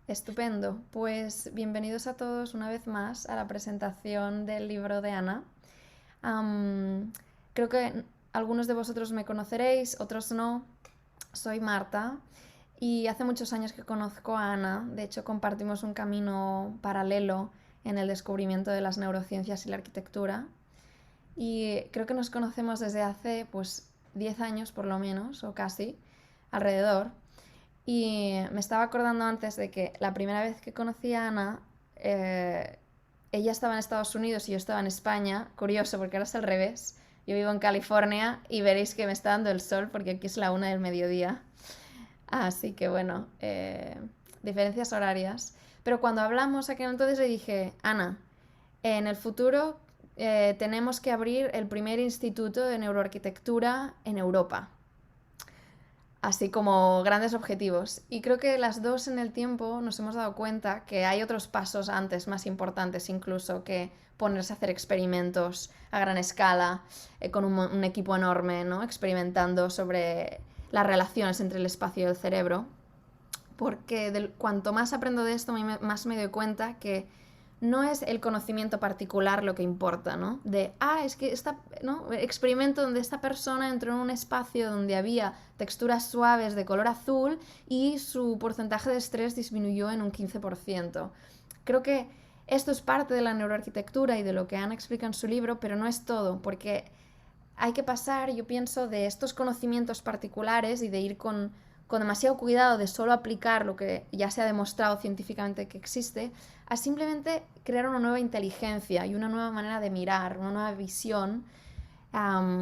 Estupendo. Pues bienvenidos a todos una vez más a la presentación del libro de Ana. Am, Creo que algunos de vosotros me conoceréis, otros no. Soy Marta y hace muchos años que conozco a Ana. De hecho, compartimos un camino paralelo en el descubrimiento de las neurociencias y la arquitectura. Y creo que nos conocemos desde hace pues 10 años por lo menos, o casi, alrededor. Y me estaba acordando antes de que la primera vez que conocí a Ana, ella estaba en Estados Unidos y yo estaba en España. Curioso, porque ahora es al revés. Yo vivo en California y veréis que me está dando el sol porque aquí es la 1 del mediodía. Así que bueno, diferencias horarias. Pero cuando hablamos aquel entonces le dije, Ana, en el futuro tenemos que abrir el primer instituto de neuroarquitectura en Europa, así como grandes objetivos. Y creo que las dos en el tiempo nos hemos dado cuenta que hay otros pasos antes, más importantes incluso, que ponerse a hacer experimentos a gran escala, con un equipo enorme, ¿no? Experimentando sobre las relaciones entre el espacio y el cerebro. Porque cuanto más aprendo de esto, más me doy cuenta que no es el conocimiento particular lo que importa, ¿no? Es que ¿no? Experimento donde esta persona entró en un espacio donde había texturas suaves de color azul y su porcentaje de estrés disminuyó en un 15%. Creo que esto es parte de la neuroarquitectura y de lo que Ana explica en su libro, pero no es todo, porque hay que pasar, yo pienso, de estos conocimientos particulares y de ir con demasiado cuidado de solo aplicar lo que ya se ha demostrado científicamente que existe, a simplemente crear una nueva inteligencia y una nueva manera de mirar, una nueva visión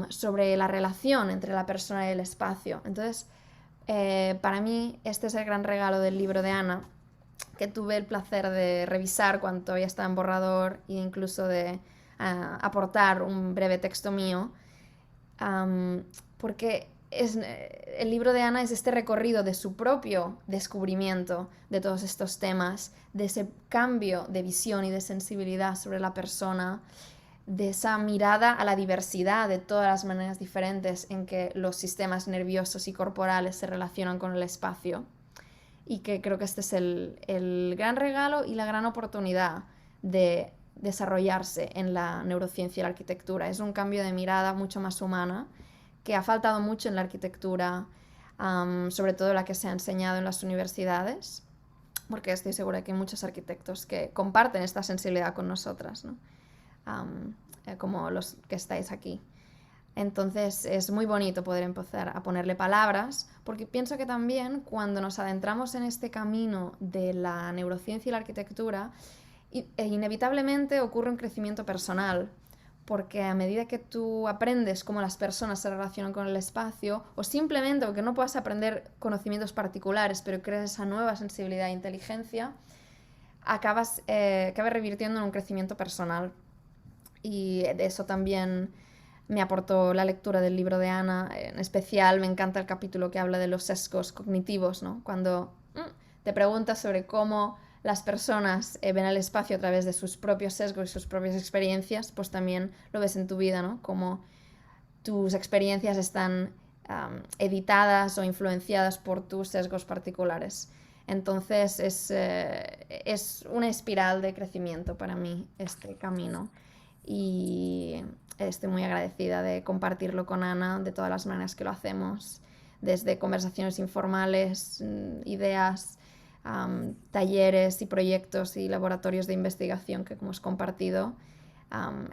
sobre la relación entre la persona y el espacio. Entonces, para mí, este es el gran regalo del libro de Ana, que tuve el placer de revisar cuando todavía estaba en borrador e incluso de aportar un breve texto mío, porque el libro de Ana es este recorrido de su propio descubrimiento de todos estos temas, de ese cambio de visión y de sensibilidad sobre la persona, de esa mirada a la diversidad de todas las maneras diferentes en que los sistemas nerviosos y corporales se relacionan con el espacio. Y que creo que este es el gran regalo y la gran oportunidad de desarrollarse en la neurociencia y la arquitectura. Es un cambio de mirada mucho más humana que ha faltado mucho en la arquitectura, sobre todo la que se ha enseñado en las universidades, porque estoy segura que hay muchos arquitectos que comparten esta sensibilidad con nosotras, ¿no? Como los que estáis aquí. Entonces es muy bonito poder empezar a ponerle palabras, porque pienso que también cuando nos adentramos en este camino de la neurociencia y la arquitectura, inevitablemente ocurre un crecimiento personal, porque a medida que tú aprendes cómo las personas se relacionan con el espacio, o simplemente aunque no puedas aprender conocimientos particulares, pero crees esa nueva sensibilidad e inteligencia, acabas revirtiendo en un crecimiento personal. Y de eso también me aportó la lectura del libro de Ana. En especial me encanta el capítulo que habla de los sesgos cognitivos, ¿no? Cuando te preguntas sobre cómo las personas ven el espacio a través de sus propios sesgos y sus propias experiencias, pues también lo ves en tu vida, ¿no? Cómo tus experiencias están editadas o influenciadas por tus sesgos particulares. Entonces es una espiral de crecimiento para mí este camino, y estoy muy agradecida de compartirlo con Ana de todas las maneras que lo hacemos, desde conversaciones informales, ideas, talleres y proyectos y laboratorios de investigación que hemos compartido.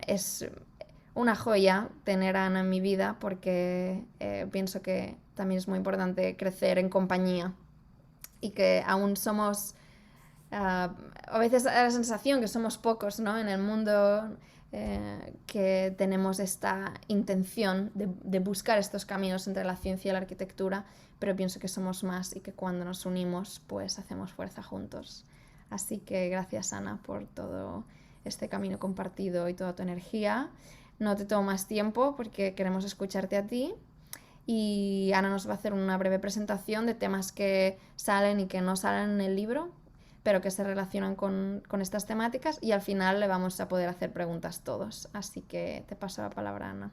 Es una joya tener a Ana en mi vida, porque pienso que también es muy importante crecer en compañía y que aún somos, a veces da la sensación que somos pocos, ¿no? En el mundo, que tenemos esta intención de buscar estos caminos entre la ciencia y la arquitectura, pero pienso que somos más y que cuando nos unimos pues hacemos fuerza juntos. Así que gracias, Ana, por todo este camino compartido y toda tu energía. No te tomo más tiempo porque queremos escucharte a ti, y Ana nos va a hacer una breve presentación de temas que salen y que no salen en el libro, pero que se relacionan con estas temáticas, y al final le vamos a poder hacer preguntas todos. Así que te paso la palabra, Ana.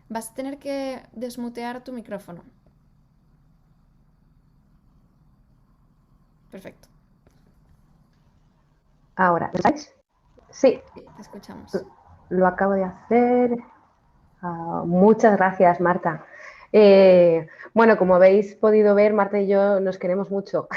Vas a tener que desmutear tu micrófono. Perfecto. Ahora, ¿me escucháis? Sí, Sí, te escuchamos. lo acabo de hacer. Muchas gracias, Marta. Bueno, como habéis podido ver, Marta y yo nos queremos mucho.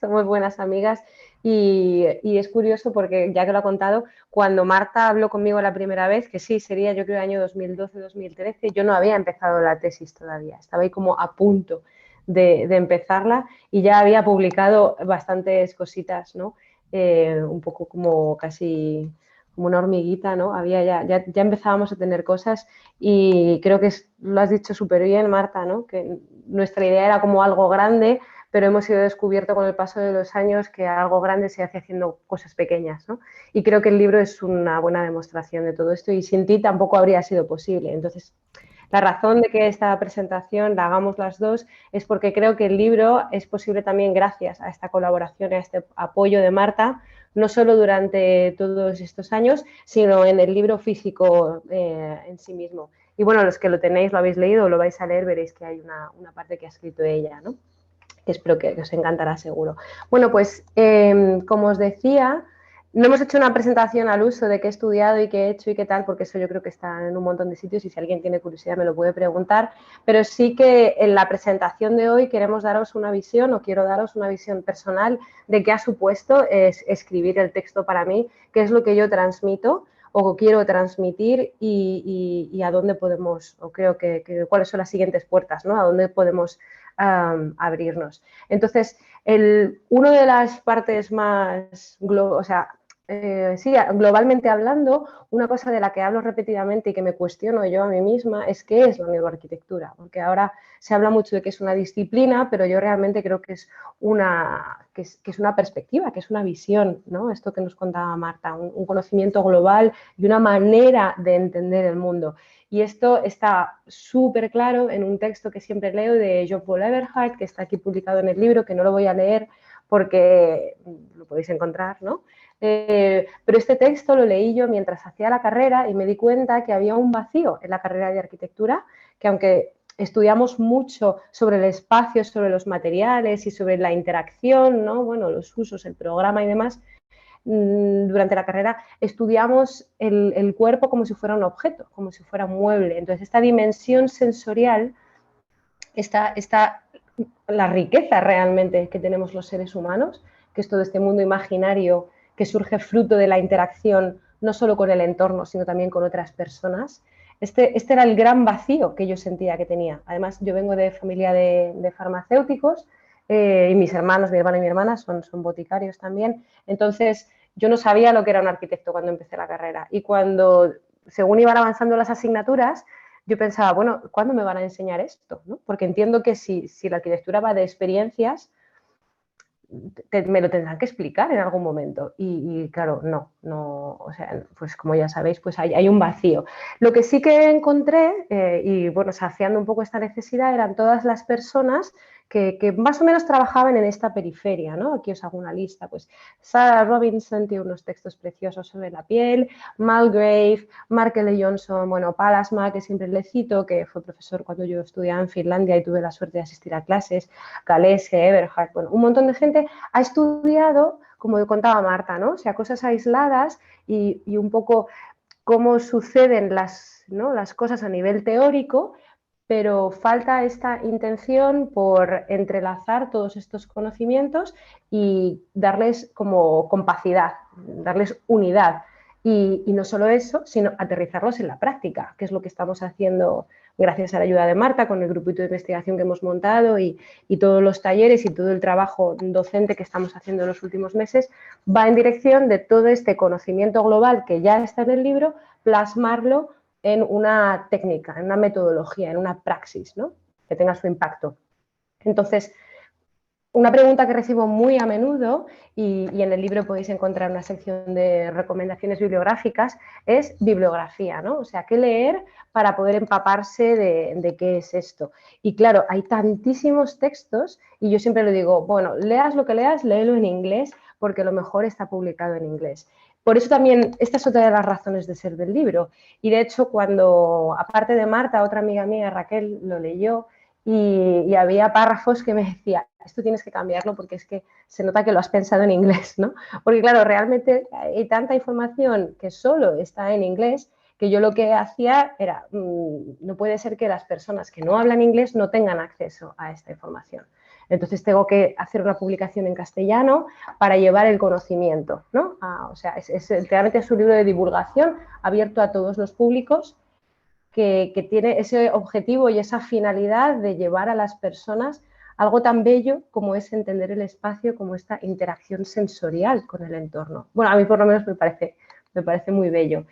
Somos buenas amigas y es curioso porque, ya que lo ha contado, cuando Marta habló conmigo la primera vez, que sí, sería yo creo el año 2012-2013, yo no había empezado la tesis todavía. Estaba ahí como a punto de empezarla y ya había publicado bastantes cositas, ¿no? Un poco como casi como una hormiguita, ¿no? Ya empezábamos a tener cosas y creo que lo has dicho súper bien, Marta, ¿no? Que nuestra idea era como algo grande, pero hemos sido descubierto con el paso de los años que algo grande se hace haciendo cosas pequeñas, ¿no? Y creo que el libro es una buena demostración de todo esto y sin ti tampoco habría sido posible. Entonces, la razón de que esta presentación la hagamos las dos es porque creo que el libro es posible también gracias a esta colaboración, a este apoyo de Marta, no solo durante todos estos años, sino en el libro físico en sí mismo. Y bueno, los que lo tenéis, lo habéis leído o lo vais a leer, veréis que hay una parte que ha escrito ella, ¿no? Que espero que os encantará seguro. Bueno, pues como os decía, no hemos hecho una presentación al uso de qué he estudiado y qué he hecho y qué tal, porque eso yo creo que está en un montón de sitios y si alguien tiene curiosidad me lo puede preguntar, pero sí que en la presentación de hoy queremos daros una visión o quiero daros una visión personal de qué ha supuesto escribir el texto para mí, qué es lo que yo transmito o quiero transmitir y a dónde podemos, o creo que cuáles son las siguientes puertas, ¿no? A dónde podemos abrirnos. Entonces, una de las partes más, o sea, sí, globalmente hablando, una cosa de la que hablo repetidamente y que me cuestiono yo a mí misma es qué es la neuroarquitectura, porque ahora se habla mucho de que es una disciplina, pero yo realmente creo que es una perspectiva, que es una visión, ¿no? Esto que nos contaba Marta, un conocimiento global y una manera de entender el mundo. Y esto está súper claro en un texto que siempre leo de Jean-Paul Eberhard, que está aquí publicado en el libro, que no lo voy a leer porque lo podéis encontrar, ¿no? Pero este texto lo leí yo mientras hacía la carrera y me di cuenta que había un vacío en la carrera de arquitectura, que aunque estudiamos mucho sobre el espacio, sobre los materiales y sobre la interacción, ¿no? Bueno, los usos, el programa y demás, durante la carrera estudiamos el cuerpo como si fuera un objeto, como si fuera un mueble. Entonces, esta dimensión sensorial, la riqueza realmente que tenemos los seres humanos, que es todo este mundo imaginario que surge fruto de la interacción no solo con el entorno, sino también con otras personas. Este era el gran vacío que yo sentía que tenía. Además, yo vengo de familia de farmacéuticos y mis hermanos, mi hermano y mi hermana son boticarios también. Entonces, yo no sabía lo que era un arquitecto cuando empecé la carrera. Y cuando, según iban avanzando las asignaturas, yo pensaba, bueno, ¿cuándo me van a enseñar esto? ¿No? Porque entiendo que si la arquitectura va de experiencias, me lo tendrán que explicar en algún momento. Y claro, no, o sea, pues como ya sabéis, pues hay un vacío. Lo que sí que encontré, y bueno, saciando un poco esta necesidad, eran todas las personas que más o menos trabajaban en esta periferia, ¿no? Aquí os hago una lista, pues Sarah Robinson tiene unos textos preciosos sobre la piel, Malgrave, Mark L. Johnson, bueno, Palasma, que siempre le cito, que fue profesor cuando yo estudiaba en Finlandia y tuve la suerte de asistir a clases, Galese, Eberhard, bueno, un montón de gente ha estudiado, como contaba Marta, ¿no? O sea, cosas aisladas y un poco cómo suceden ¿no? las cosas a nivel teórico, pero falta esta intención por entrelazar todos estos conocimientos y darles como compacidad, darles unidad. Y no solo eso, sino aterrizarlos en la práctica, que es lo que estamos haciendo gracias a la ayuda de Marta con el grupito de investigación que hemos montado y todos los talleres y todo el trabajo docente que estamos haciendo en los últimos meses, va en dirección de todo este conocimiento global que ya está en el libro, plasmarlo en una técnica, en una metodología, en una praxis, ¿no? Que tenga su impacto. Entonces, una pregunta que recibo muy a menudo, y en el libro podéis encontrar una sección de recomendaciones bibliográficas, es bibliografía, ¿no? O sea, ¿qué leer para poder empaparse de qué es esto? Y claro, hay tantísimos textos y yo siempre le digo, bueno, leas lo que leas, léelo en inglés porque lo mejor está publicado en inglés. Por eso también, esta es otra de las razones de ser del libro. Y de hecho, cuando, aparte de Marta, otra amiga mía, Raquel, lo leyó, y había párrafos que me decía, esto tienes que cambiarlo porque es que se nota que lo has pensado en inglés, ¿no? Porque claro, realmente hay tanta información que solo está en inglés que yo lo que hacía era, no puede ser que las personas que no hablan inglés no tengan acceso a esta información. Entonces tengo que hacer una publicación en castellano para llevar el conocimiento, ¿no? O sea, realmente es un libro de divulgación abierto a todos los públicos que tiene ese objetivo y esa finalidad de llevar a las personas algo tan bello como es entender el espacio, como esta interacción sensorial con el entorno. Bueno, a mí por lo menos me parece muy bello.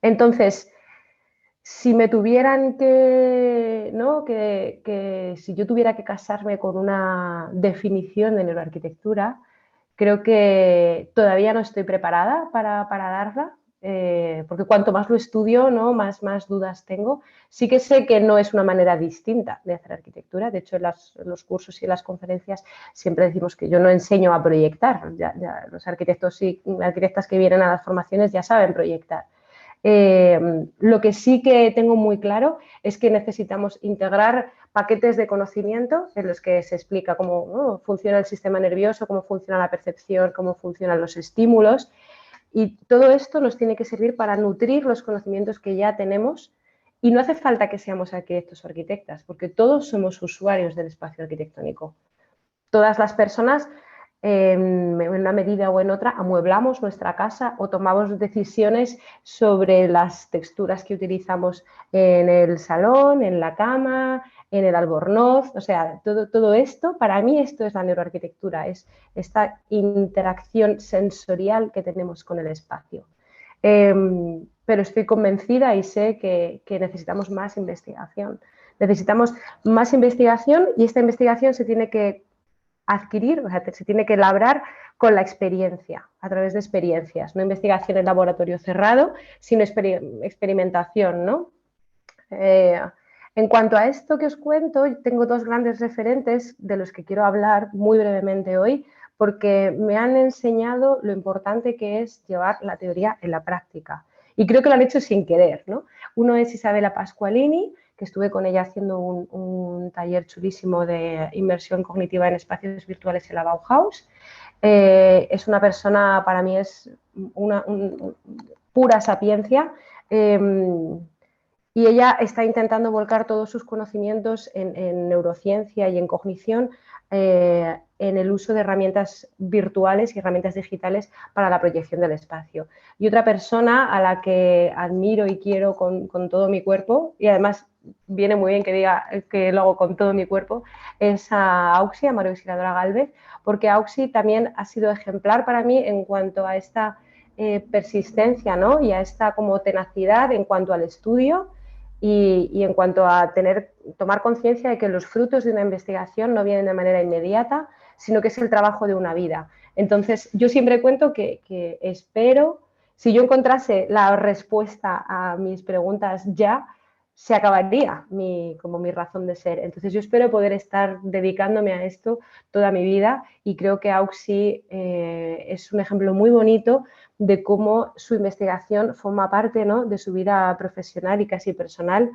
Entonces, si me tuvieran que, ¿no? que si yo tuviera que casarme con una definición de neuroarquitectura, creo que todavía no estoy preparada para darla, porque cuanto más lo estudio, ¿no? más dudas tengo. Sí que sé que no es una manera distinta de hacer arquitectura. De hecho, en los cursos y en las conferencias siempre decimos que yo no enseño a proyectar. Los arquitectos y arquitectas que vienen a las formaciones ya saben proyectar. Lo que sí que tengo muy claro es que necesitamos integrar paquetes de conocimiento en los que se explica cómo funciona el sistema nervioso, cómo funciona la percepción, cómo funcionan los estímulos. Y todo esto nos tiene que servir para nutrir los conocimientos que ya tenemos. Y no hace falta que seamos arquitectos o arquitectas, porque todos somos usuarios del espacio arquitectónico. Todas las personas, en una medida o en otra, amueblamos nuestra casa o tomamos decisiones sobre las texturas que utilizamos en el salón, en la cama, en el albornoz. O sea, todo esto, para mí esto es la neuroarquitectura, es esta interacción sensorial que tenemos con el espacio. Pero estoy convencida y sé que necesitamos más investigación. Necesitamos más investigación y esta investigación se tiene que adquirir, o sea, se tiene que labrar con la experiencia, a través de experiencias, no investigación en laboratorio cerrado, sino experimentación, ¿no? En cuanto a esto que os cuento, tengo dos grandes referentes de los que quiero hablar muy brevemente hoy, porque me han enseñado lo importante que es llevar la teoría en la práctica. Y creo que lo han hecho sin querer, ¿no? Uno es Isabella Pasqualini, que estuve con ella haciendo un taller chulísimo de inmersión cognitiva en espacios virtuales en la Bauhaus. Es una persona, para mí es una pura sapiencia. Y ella está intentando volcar todos sus conocimientos en neurociencia y en cognición en el uso de herramientas virtuales y herramientas digitales para la proyección del espacio. Y otra persona a la que admiro y quiero con todo mi cuerpo, y además viene muy bien que diga que lo hago con todo mi cuerpo, es a Auxi, a María Auxiliadora Gálvez, porque Auxi también ha sido ejemplar para mí en cuanto a esta persistencia, ¿no? Y a esta como tenacidad en cuanto al estudio y en cuanto a tomar conciencia de que los frutos de una investigación no vienen de manera inmediata, sino que es el trabajo de una vida. Entonces, yo siempre cuento que espero, si yo encontrase la respuesta a mis preguntas ya, se acabaría como mi razón de ser. Entonces, yo espero poder estar dedicándome a esto toda mi vida y creo que Auxi es un ejemplo muy bonito de cómo su investigación forma parte, ¿no?, de su vida profesional y casi personal.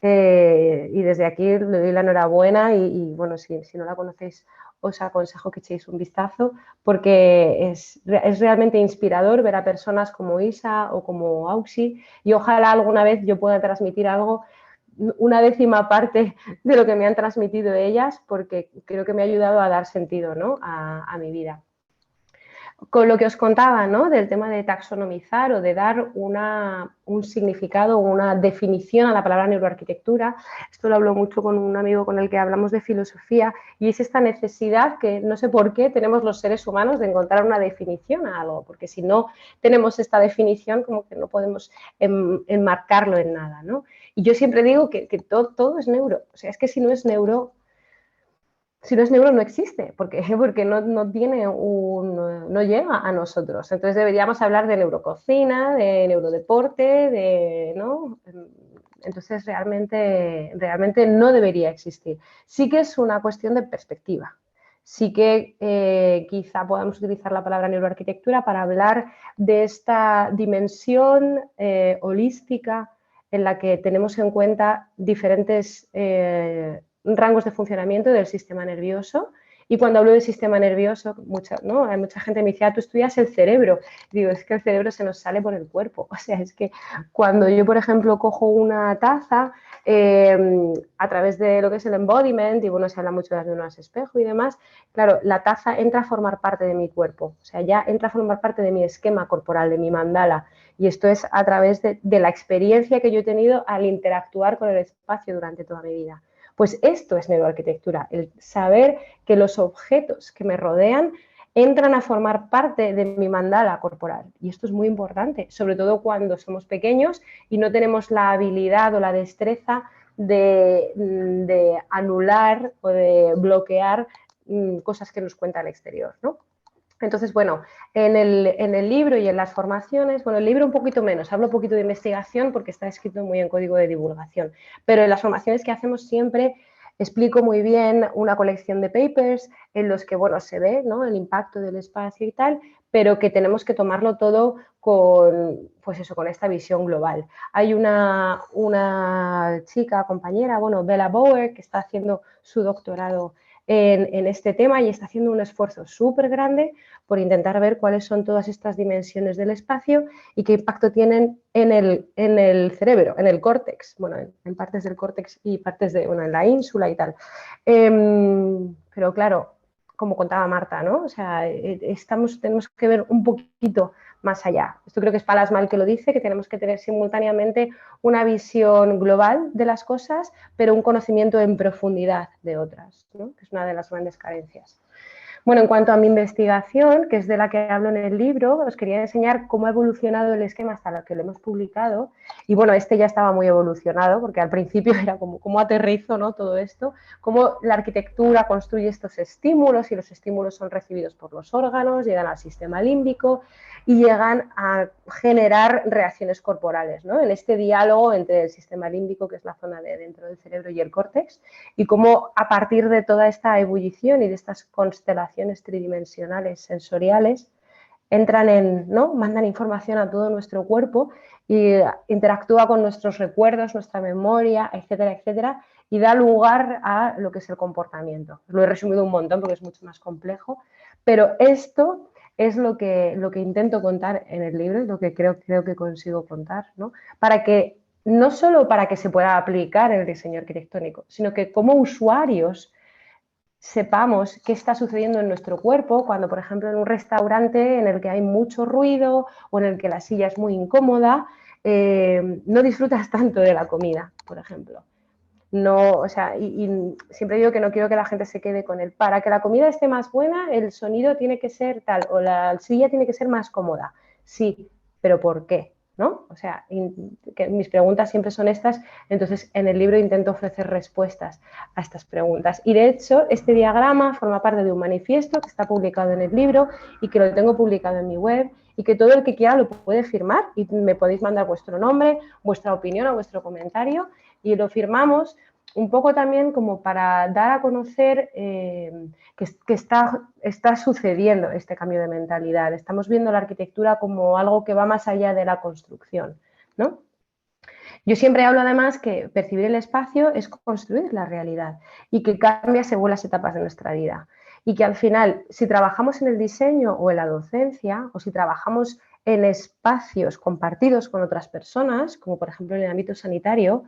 Y desde aquí le doy la enhorabuena y bueno, si no la conocéis, os aconsejo que echéis un vistazo porque es realmente inspirador ver a personas como Isa o como Auxi y ojalá alguna vez yo pueda transmitir algo, una décima parte de lo que me han transmitido ellas, porque creo que me ha ayudado a dar sentido, ¿no?, a mi vida. Con lo que os contaba, ¿no?, del tema de taxonomizar o de dar un significado, una definición a la palabra neuroarquitectura, esto lo hablo mucho con un amigo con el que hablamos de filosofía, y es esta necesidad que no sé por qué tenemos los seres humanos de encontrar una definición a algo, porque si no tenemos esta definición como que no podemos enmarcarlo en nada, ¿no? Y yo siempre digo que todo es neuro, o sea, es que si no es neuro no existe, porque no tiene no llega a nosotros. Entonces deberíamos hablar de neurococina, de neurodeporte, ¿no? Entonces realmente no debería existir. Sí que es una cuestión de perspectiva. Sí que quizá podamos utilizar la palabra neuroarquitectura para hablar de esta dimensión holística en la que tenemos en cuenta diferentes rangos de funcionamiento del sistema nervioso. Y cuando hablo del sistema nervioso, hay mucha gente que me dice, tú estudias el cerebro. Digo, es que el cerebro se nos sale por el cuerpo. O sea, es que cuando yo, por ejemplo, cojo una taza, a través de lo que es el embodiment, y bueno, se habla mucho de las neuronas espejo y demás, claro, la taza entra a formar parte de mi cuerpo. O sea, ya entra a formar parte de mi esquema corporal, de mi mandala. Y esto es a través de la experiencia que yo he tenido al interactuar con el espacio durante toda mi vida. Pues esto es neuroarquitectura, el saber que los objetos que me rodean entran a formar parte de mi mandala corporal. Y esto es muy importante, sobre todo cuando somos pequeños y no tenemos la habilidad o la destreza de anular o de bloquear cosas que nos cuenta el exterior, ¿no? Entonces, bueno, en el libro y en las formaciones, bueno, el libro un poquito menos, hablo un poquito de investigación porque está escrito muy en código de divulgación, pero en las formaciones que hacemos siempre explico muy bien una colección de papers en los que, bueno, se ve, ¿no?, el impacto del espacio y tal, pero que tenemos que tomarlo todo con, pues eso, con esta visión global. Hay una chica, compañera, bueno, Bella Bauer, que está haciendo su doctorado en este tema y está haciendo un esfuerzo súper grande por intentar ver cuáles son todas estas dimensiones del espacio y qué impacto tienen en el cerebro, en el córtex, bueno, en partes del córtex y partes de, bueno, en la ínsula y tal. Pero claro, como contaba Marta, ¿no? O sea, tenemos que ver un poquito más allá. Esto creo que es Palasmal el que lo dice, que tenemos que tener simultáneamente una visión global de las cosas, pero un conocimiento en profundidad de otras, ¿no?, que es una de las grandes carencias. Bueno, en cuanto a mi investigación, que es de la que hablo en el libro, os quería enseñar cómo ha evolucionado el esquema hasta lo que lo hemos publicado. Y bueno, este ya estaba muy evolucionado, porque al principio era como cómo aterrizo, ¿no?, todo esto, cómo la arquitectura construye estos estímulos y los estímulos son recibidos por los órganos, llegan al sistema límbico y llegan a generar reacciones corporales, ¿no?, en este diálogo entre el sistema límbico, que es la zona de dentro del cerebro, y el córtex, y cómo a partir de toda esta ebullición y de estas constelaciones tridimensionales sensoriales entran ¿no?, mandan información a todo nuestro cuerpo y interactúa con nuestros recuerdos, nuestra memoria, etcétera, etcétera, y da lugar a lo que es el comportamiento. Lo he resumido un montón porque es mucho más complejo, pero esto es lo que intento contar en el libro, lo que creo que consigo contar, ¿no?, para que no solo para que se pueda aplicar en el diseño arquitectónico, sino que como usuarios sepamos qué está sucediendo en nuestro cuerpo cuando, por ejemplo, en un restaurante en el que hay mucho ruido o en el que la silla es muy incómoda, no disfrutas tanto de la comida, por ejemplo. No, o sea, y siempre digo que no quiero que la gente se quede con él. Para que la comida esté más buena, el sonido tiene que ser tal, o la silla tiene que ser más cómoda. Sí, pero ¿por qué? ¿No? O sea, que mis preguntas siempre son estas, entonces en el libro intento ofrecer respuestas a estas preguntas. Y de hecho, este diagrama forma parte de un manifiesto que está publicado en el libro y que lo tengo publicado en mi web y que todo el que quiera lo puede firmar y me podéis mandar vuestro nombre, vuestra opinión o vuestro comentario y lo firmamos un poco también como para dar a conocer que está sucediendo este cambio de mentalidad. Estamos viendo la arquitectura como algo que va más allá de la construcción, ¿no? Yo siempre hablo además que percibir el espacio es construir la realidad y que cambia según las etapas de nuestra vida. Y que al final, si trabajamos en el diseño o en la docencia, o si trabajamos en espacios compartidos con otras personas, como por ejemplo en el ámbito sanitario,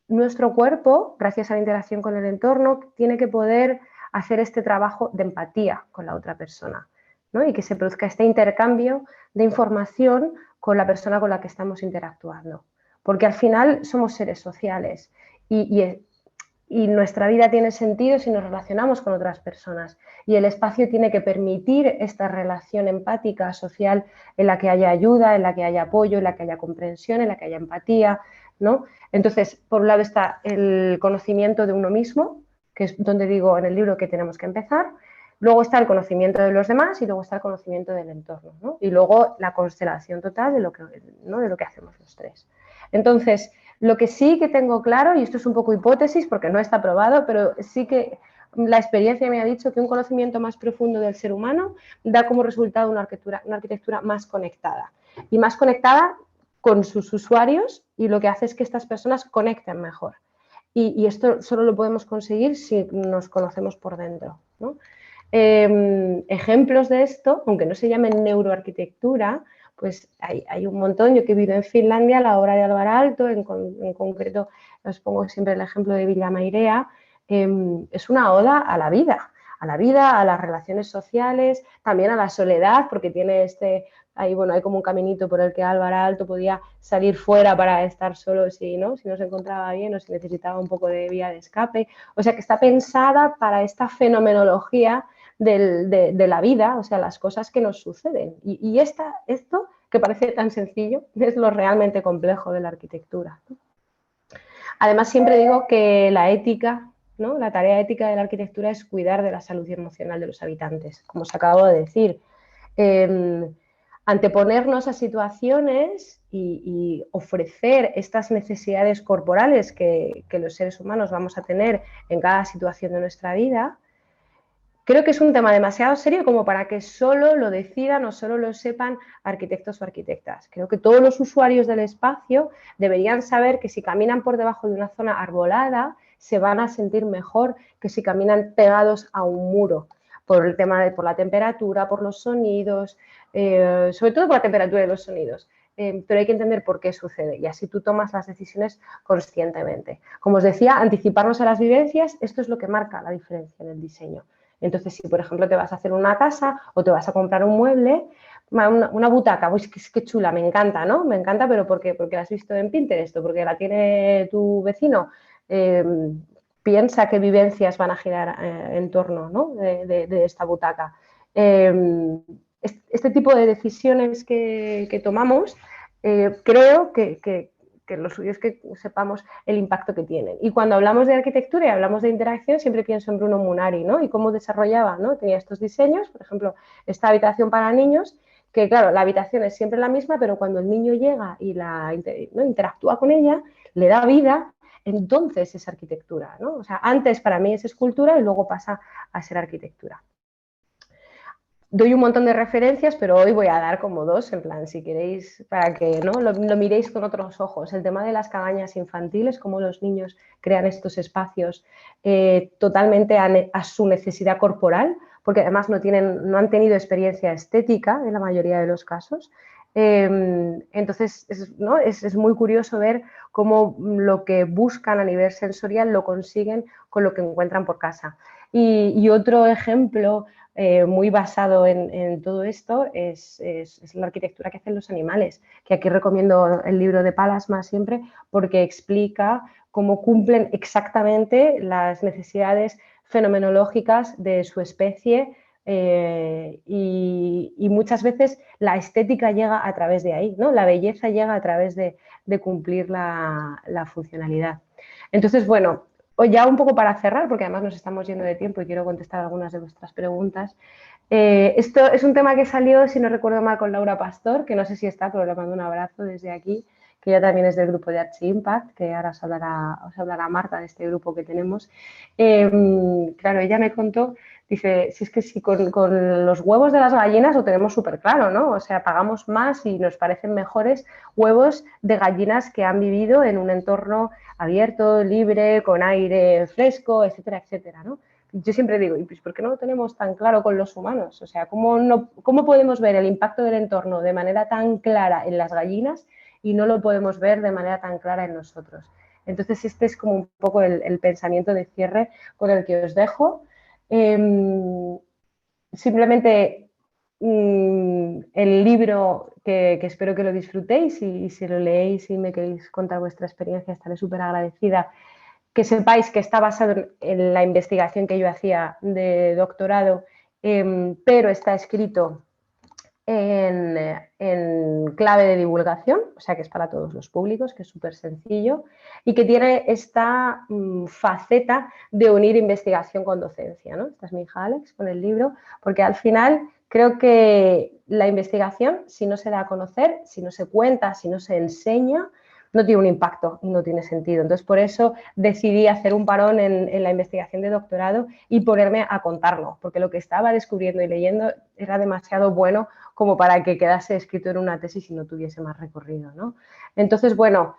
nuestro cuerpo, gracias a la interacción con el entorno, tiene que poder hacer este trabajo de empatía con la otra persona, ¿no?, y que se produzca este intercambio de información con la persona con la que estamos interactuando. Porque al final somos seres sociales y nuestra vida tiene sentido si nos relacionamos con otras personas. Y el espacio tiene que permitir esta relación empática, social, en la que haya ayuda, en la que haya apoyo, en la que haya comprensión, en la que haya empatía, ¿no? Entonces, por un lado está el conocimiento de uno mismo, que es donde digo en el libro que tenemos que empezar. Luego está el conocimiento de los demás y luego está el conocimiento del entorno, ¿no? Y luego la constelación total de lo que hacemos los tres. Entonces, lo que sí que tengo claro, y esto es un poco hipótesis porque no está probado, pero sí que la experiencia me ha dicho que un conocimiento más profundo del ser humano da como resultado una arquitectura más conectada. Y más conectada con sus usuarios y lo que hace es que estas personas conecten mejor. Y esto solo lo podemos conseguir si nos conocemos por dentro, ¿no? Ejemplos de esto, aunque no se llamen neuroarquitectura, pues hay un montón. Yo que he vivido en Finlandia, la obra de Alvar Aalto, en concreto os pongo siempre el ejemplo de Villa Mairea, es una oda a la vida, a las relaciones sociales, también a la soledad, porque tiene hay como un caminito por el que Alvar Aalto podía salir fuera para estar solo si no se encontraba bien o si necesitaba un poco de vía de escape. O sea que está pensada para esta fenomenología de la vida, o sea, las cosas que nos suceden. Y esto, que parece tan sencillo, es lo realmente complejo de la arquitectura, ¿no? Además, siempre digo que la ética, ¿no? La tarea ética de la arquitectura es cuidar de la salud emocional de los habitantes, como os acabo de decir. Anteponernos a situaciones y ofrecer estas necesidades corporales que los seres humanos vamos a tener en cada situación de nuestra vida, creo que es un tema demasiado serio como para que solo lo decidan o solo lo sepan arquitectos o arquitectas. Creo que todos los usuarios del espacio deberían saber que si caminan por debajo de una zona arbolada se van a sentir mejor que si caminan pegados a un muro, por el tema por la temperatura, por los sonidos, sobre todo por la temperatura de los sonidos. Pero hay que entender por qué sucede y así tú tomas las decisiones conscientemente. Como os decía, anticiparnos a las vivencias, esto es lo que marca la diferencia en el diseño. Entonces, si por ejemplo te vas a hacer una casa o te vas a comprar un mueble, una butaca, pues qué chula, me encanta, ¿no? Me encanta, pero ¿por qué? Porque la has visto en Pinterest o porque la tiene tu vecino. Piensa qué vivencias van a girar en torno, ¿no? de esta butaca. Este tipo de decisiones que tomamos, creo que lo suyo es que sepamos el impacto que tienen. Y cuando hablamos de arquitectura y hablamos de interacción, siempre pienso en Bruno Munari, ¿no? Y cómo desarrollaba, ¿no? Tenía estos diseños, por ejemplo, esta habitación para niños, que claro, la habitación es siempre la misma, pero cuando el niño llega y ¿no? interactúa con ella, le da vida, entonces es arquitectura, ¿no? O sea, antes para mí es escultura y luego pasa a ser arquitectura. Doy un montón de referencias, pero hoy voy a dar como dos, en plan, si queréis, para que ¿no? lo miréis con otros ojos. El tema de las cabañas infantiles, cómo los niños crean estos espacios totalmente a su necesidad corporal, porque además no han tenido experiencia estética en la mayoría de los casos. Entonces, es muy curioso ver cómo lo que buscan a nivel sensorial lo consiguen con lo que encuentran por casa. Y otro ejemplo muy basado en todo esto es la arquitectura que hacen los animales, que aquí recomiendo el libro de Palasma siempre porque explica cómo cumplen exactamente las necesidades fenomenológicas de su especie y muchas veces la estética llega a través de ahí, ¿no? La belleza llega a través de cumplir la funcionalidad. Entonces, bueno, ya un poco para cerrar, porque además nos estamos yendo de tiempo y quiero contestar algunas de vuestras preguntas. Esto es un tema que salió, si no recuerdo mal, con Laura Pastor, que no sé si está, pero le mando un abrazo desde aquí, que ella también es del grupo de Archi Impact, que ahora os hablará Marta de este grupo que tenemos. Claro, ella me contó, dice, si es que si con los huevos de las gallinas lo tenemos súper claro, ¿no? O sea, pagamos más y nos parecen mejores huevos de gallinas que han vivido en un entorno abierto, libre, con aire fresco, etcétera, etcétera, ¿no? Yo siempre digo, ¿y pues por qué no lo tenemos tan claro con los humanos? O sea, ¿cómo podemos ver el impacto del entorno de manera tan clara en las gallinas y no lo podemos ver de manera tan clara en nosotros? Entonces, este es como un poco el pensamiento de cierre con el que os dejo. Simplemente el libro que espero que lo disfrutéis y si lo leéis y me queréis contar vuestra experiencia estaré súper agradecida. Que sepáis que está basado en la investigación que yo hacía de doctorado, pero está escrito en clave de divulgación, o sea que es para todos los públicos, que es súper sencillo y que tiene esta faceta de unir investigación con docencia, ¿no? Esta es mi hija Alex con el libro, porque al final creo que la investigación, si no se da a conocer, si no se cuenta, si no se enseña, no tiene un impacto y no tiene sentido. Entonces, por eso decidí hacer un parón en la investigación de doctorado y ponerme a contarlo, porque lo que estaba descubriendo y leyendo era demasiado bueno como para que quedase escrito en una tesis y no tuviese más recorrido, ¿no? Entonces, bueno,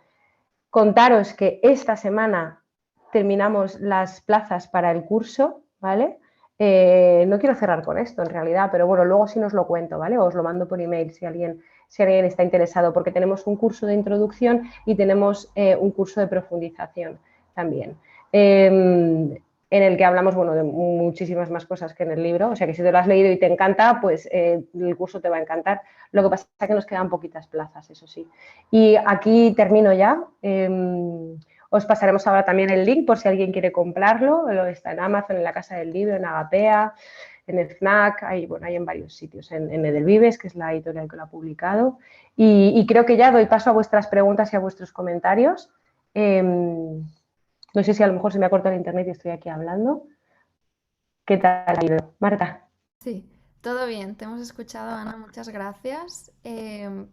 contaros que esta semana terminamos las plazas para el curso, ¿vale? No quiero cerrar con esto en realidad, pero bueno, luego sí os lo cuento, ¿vale? Os lo mando por email si alguien está interesado, porque tenemos un curso de introducción y tenemos un curso de profundización también. En el que hablamos, bueno, de muchísimas más cosas que en el libro, o sea que si te lo has leído y te encanta, pues el curso te va a encantar. Lo que pasa es que nos quedan poquitas plazas, eso sí. Y aquí termino ya. Os pasaremos ahora también el link por si alguien quiere comprarlo. Está en Amazon, en la Casa del Libro, en Agapea, en el FNAC, hay en varios sitios. En Edelvives, que es la editorial que lo ha publicado. Y creo que ya doy paso a vuestras preguntas y a vuestros comentarios. No sé si a lo mejor se me ha cortado el internet y estoy aquí hablando. ¿Qué tal ha ido, Marta? Sí, todo bien, te hemos escuchado, Ana, muchas gracias.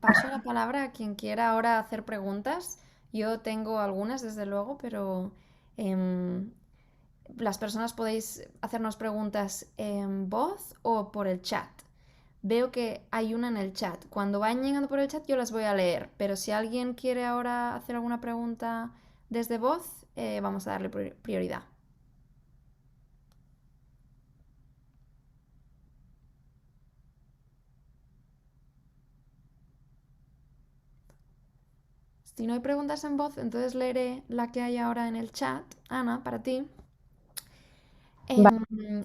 Paso la palabra a quien quiera ahora hacer preguntas. Yo tengo algunas, desde luego, pero em, las personas podéis hacernos preguntas en voz o por el chat. Veo que hay una en el chat. Cuando vayan llegando por el chat yo las voy a leer, pero si alguien quiere ahora hacer alguna pregunta desde voz, vamos a darle prioridad. Si no hay preguntas en voz, entonces leeré la que hay ahora en el chat. Ana, para ti. Vale.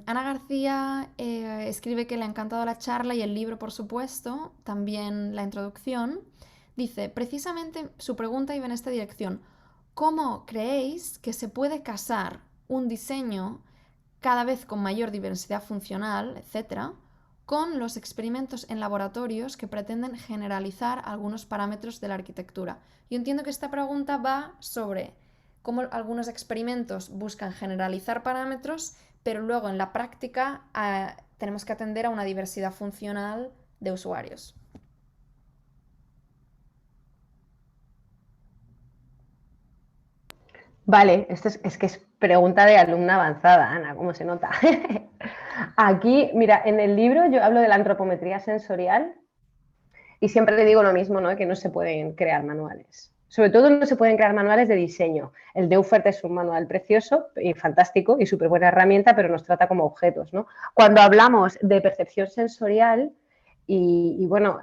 Ana García escribe que le ha encantado la charla y el libro, por supuesto, también la introducción. Dice, precisamente su pregunta iba en esta dirección. ¿Cómo creéis que se puede casar un diseño cada vez con mayor diversidad funcional, etcétera, con los experimentos en laboratorios que pretenden generalizar algunos parámetros de la arquitectura? Yo entiendo que esta pregunta va sobre cómo algunos experimentos buscan generalizar parámetros, pero luego en la práctica tenemos que atender a una diversidad funcional de usuarios. Vale, esto es que es pregunta de alumna avanzada, Ana, ¿cómo se nota? Aquí, mira, en el libro yo hablo de la antropometría sensorial y siempre le digo lo mismo, ¿no? Que no se pueden crear manuales. Sobre todo no se pueden crear manuales de diseño. El de UFERT es un manual precioso y fantástico y súper buena herramienta, pero nos trata como objetos, ¿no? Cuando hablamos de percepción sensorial y bueno,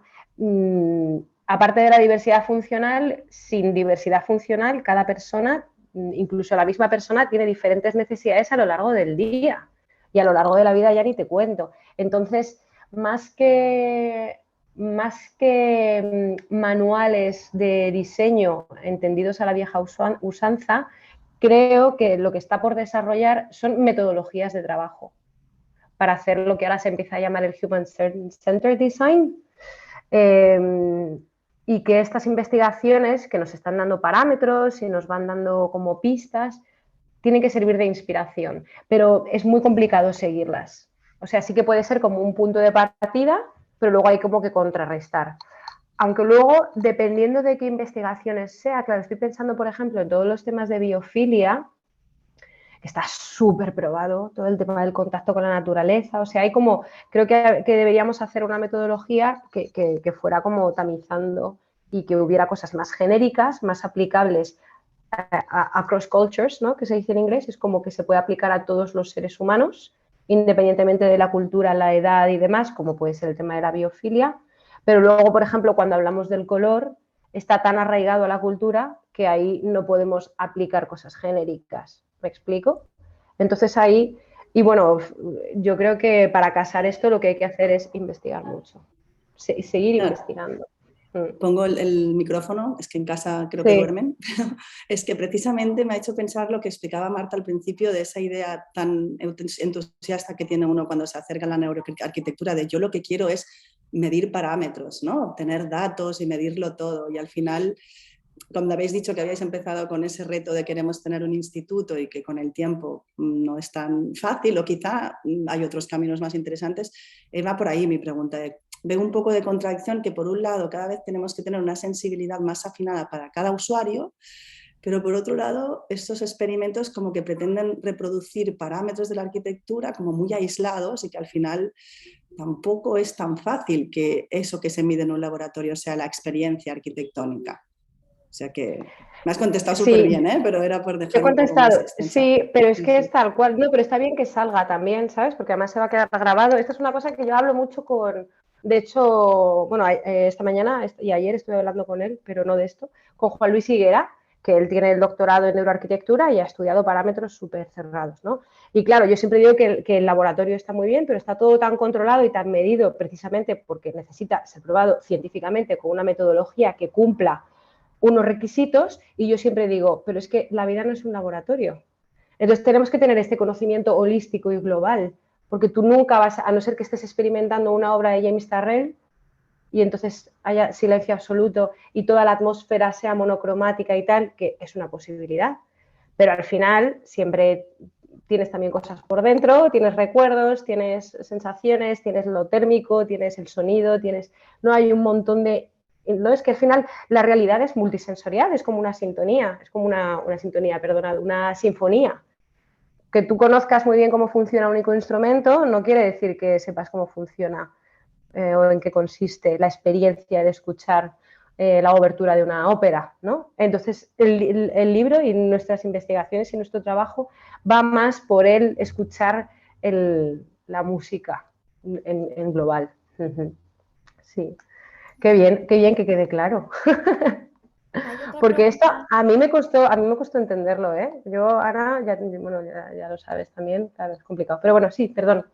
aparte de la diversidad funcional, sin diversidad funcional, cada persona, incluso la misma persona, tiene diferentes necesidades a lo largo del día y a lo largo de la vida ya ni te cuento. Entonces, más que manuales de diseño entendidos a la vieja usanza, creo que lo que está por desarrollar son metodologías de trabajo para hacer lo que ahora se empieza a llamar el Human Centered Design. Y que estas investigaciones que nos están dando parámetros y nos van dando como pistas, tienen que servir de inspiración, pero es muy complicado seguirlas. O sea, sí que puede ser como un punto de partida, pero luego hay como que contrarrestar. Aunque luego, dependiendo de qué investigaciones sea, claro, estoy pensando, por ejemplo, en todos los temas de biofilia, que está súper probado, todo el tema del contacto con la naturaleza, o sea, hay como, creo que deberíamos hacer una metodología que fuera como tamizando y que hubiera cosas más genéricas, más aplicables across cultures, ¿no? Que se dice en inglés, es como que se puede aplicar a todos los seres humanos, independientemente de la cultura, la edad y demás, como puede ser el tema de la biofilia. Pero luego, por ejemplo, cuando hablamos del color, está tan arraigado a la cultura que ahí no podemos aplicar cosas genéricas. ¿Me explico? Entonces ahí, y bueno, yo creo que para casar esto lo que hay que hacer es investigar mucho, seguir Claro. investigando. Pongo el micrófono, es que en casa creo que Sí. duermen, pero es que precisamente me ha hecho pensar lo que explicaba Marta al principio de esa idea tan entusiasta que tiene uno cuando se acerca a la neuroarquitectura de yo lo que quiero es medir parámetros, ¿no? Obtener datos y medirlo todo. Y al final, cuando habéis dicho que habíais empezado con ese reto de queremos tener un instituto y que con el tiempo no es tan fácil o quizá hay otros caminos más interesantes, va por ahí mi pregunta de veo un poco de contradicción que por un lado cada vez tenemos que tener una sensibilidad más afinada para cada usuario, pero por otro lado estos experimentos como que pretenden reproducir parámetros de la arquitectura como muy aislados y que al final tampoco es tan fácil que eso que se mide en un laboratorio sea la experiencia arquitectónica. O sea que me has contestado súper bien, ¿eh? Pero era por Yo he dejar un poco más contestado, extensa. sí, pero es Sí, que sí. es tal cual, no, pero está bien que salga también, ¿sabes? Porque además se va a quedar grabado. Esta es una cosa que yo hablo mucho de hecho, bueno, esta mañana y ayer estuve hablando con él, pero no de esto, con Juan Luis Higuera, que él tiene el doctorado en neuroarquitectura y ha estudiado parámetros súper cerrados, ¿no? Y claro, yo siempre digo que el laboratorio está muy bien, pero está todo tan controlado y tan medido precisamente porque necesita ser probado científicamente con una metodología que cumpla unos requisitos, y yo siempre digo, pero es que la vida no es un laboratorio. Entonces tenemos que tener este conocimiento holístico y global, porque tú nunca vas, a no ser que estés experimentando una obra de James Turrell y entonces haya silencio absoluto y toda la atmósfera sea monocromática y tal, que es una posibilidad. Pero al final siempre tienes también cosas por dentro, tienes recuerdos, tienes sensaciones, tienes lo térmico, tienes el sonido, no hay un montón de... No, es que al final la realidad es multisensorial, es como una sintonía, es como una sintonía, perdonad, una sinfonía. Que tú conozcas muy bien cómo funciona un único instrumento no quiere decir que sepas cómo funciona o en qué consiste la experiencia de escuchar la obertura de una ópera, ¿no? Entonces, el libro y nuestras investigaciones y nuestro trabajo va más por el escuchar la música en global. Sí, qué bien que quede claro. Hay otra Porque esto pregunta. a mí me costó entenderlo, ¿eh? Yo, Ana, bueno, ya lo sabes también, claro, es complicado. Pero bueno, sí, perdón,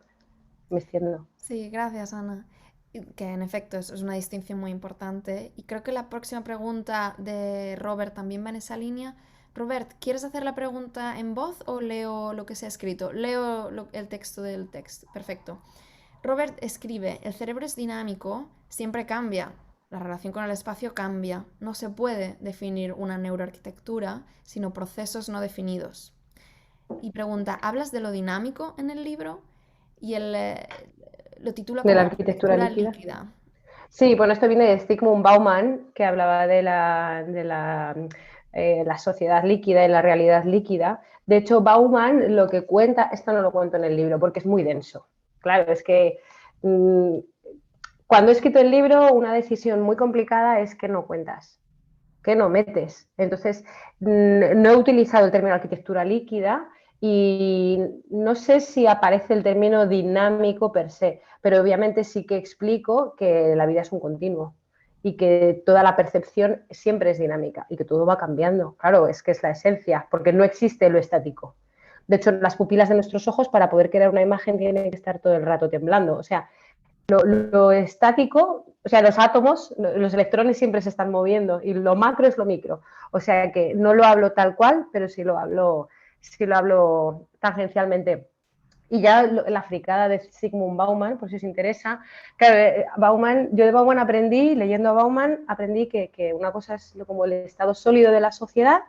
me extiendo. Sí, gracias, Ana. Que en efecto es una distinción muy importante. Y creo que la próxima pregunta de Robert también va en esa línea. Robert, ¿quieres hacer la pregunta en voz o leo lo que se ha escrito? Leo el texto del texto. Perfecto. Robert escribe, el cerebro es dinámico, siempre cambia. La relación con el espacio cambia. No se puede definir una neuroarquitectura, sino procesos no definidos. Y pregunta, ¿hablas de lo dinámico en el libro? Y lo titula De la como arquitectura arquitectura líquida. líquida. Sí, bueno, esto viene de Zygmunt Bauman, que hablaba de la sociedad líquida y la realidad líquida. De hecho, Bauman lo que cuenta, esto no lo cuento en el libro porque es muy denso. Claro, es que cuando he escrito el libro, una decisión muy complicada es que no cuentas, que no metes. Entonces, no he utilizado el término arquitectura líquida y no sé si aparece el término dinámico per se, pero obviamente sí que explico que la vida es un continuo y que toda la percepción siempre es dinámica y que todo va cambiando. Claro, es que es la esencia, porque no existe lo estático. De hecho, las pupilas de nuestros ojos para poder crear una imagen tienen que estar todo el rato temblando. O sea, lo estático, o sea, los átomos, los electrones siempre se están moviendo y lo macro es lo micro. O sea que no lo hablo tal cual, pero sí lo hablo tangencialmente. Y ya la fricada de Zygmunt Bauman, por si os interesa. Claro, yo de Bauman aprendí, leyendo a Bauman, aprendí que una cosa es como el estado sólido de la sociedad,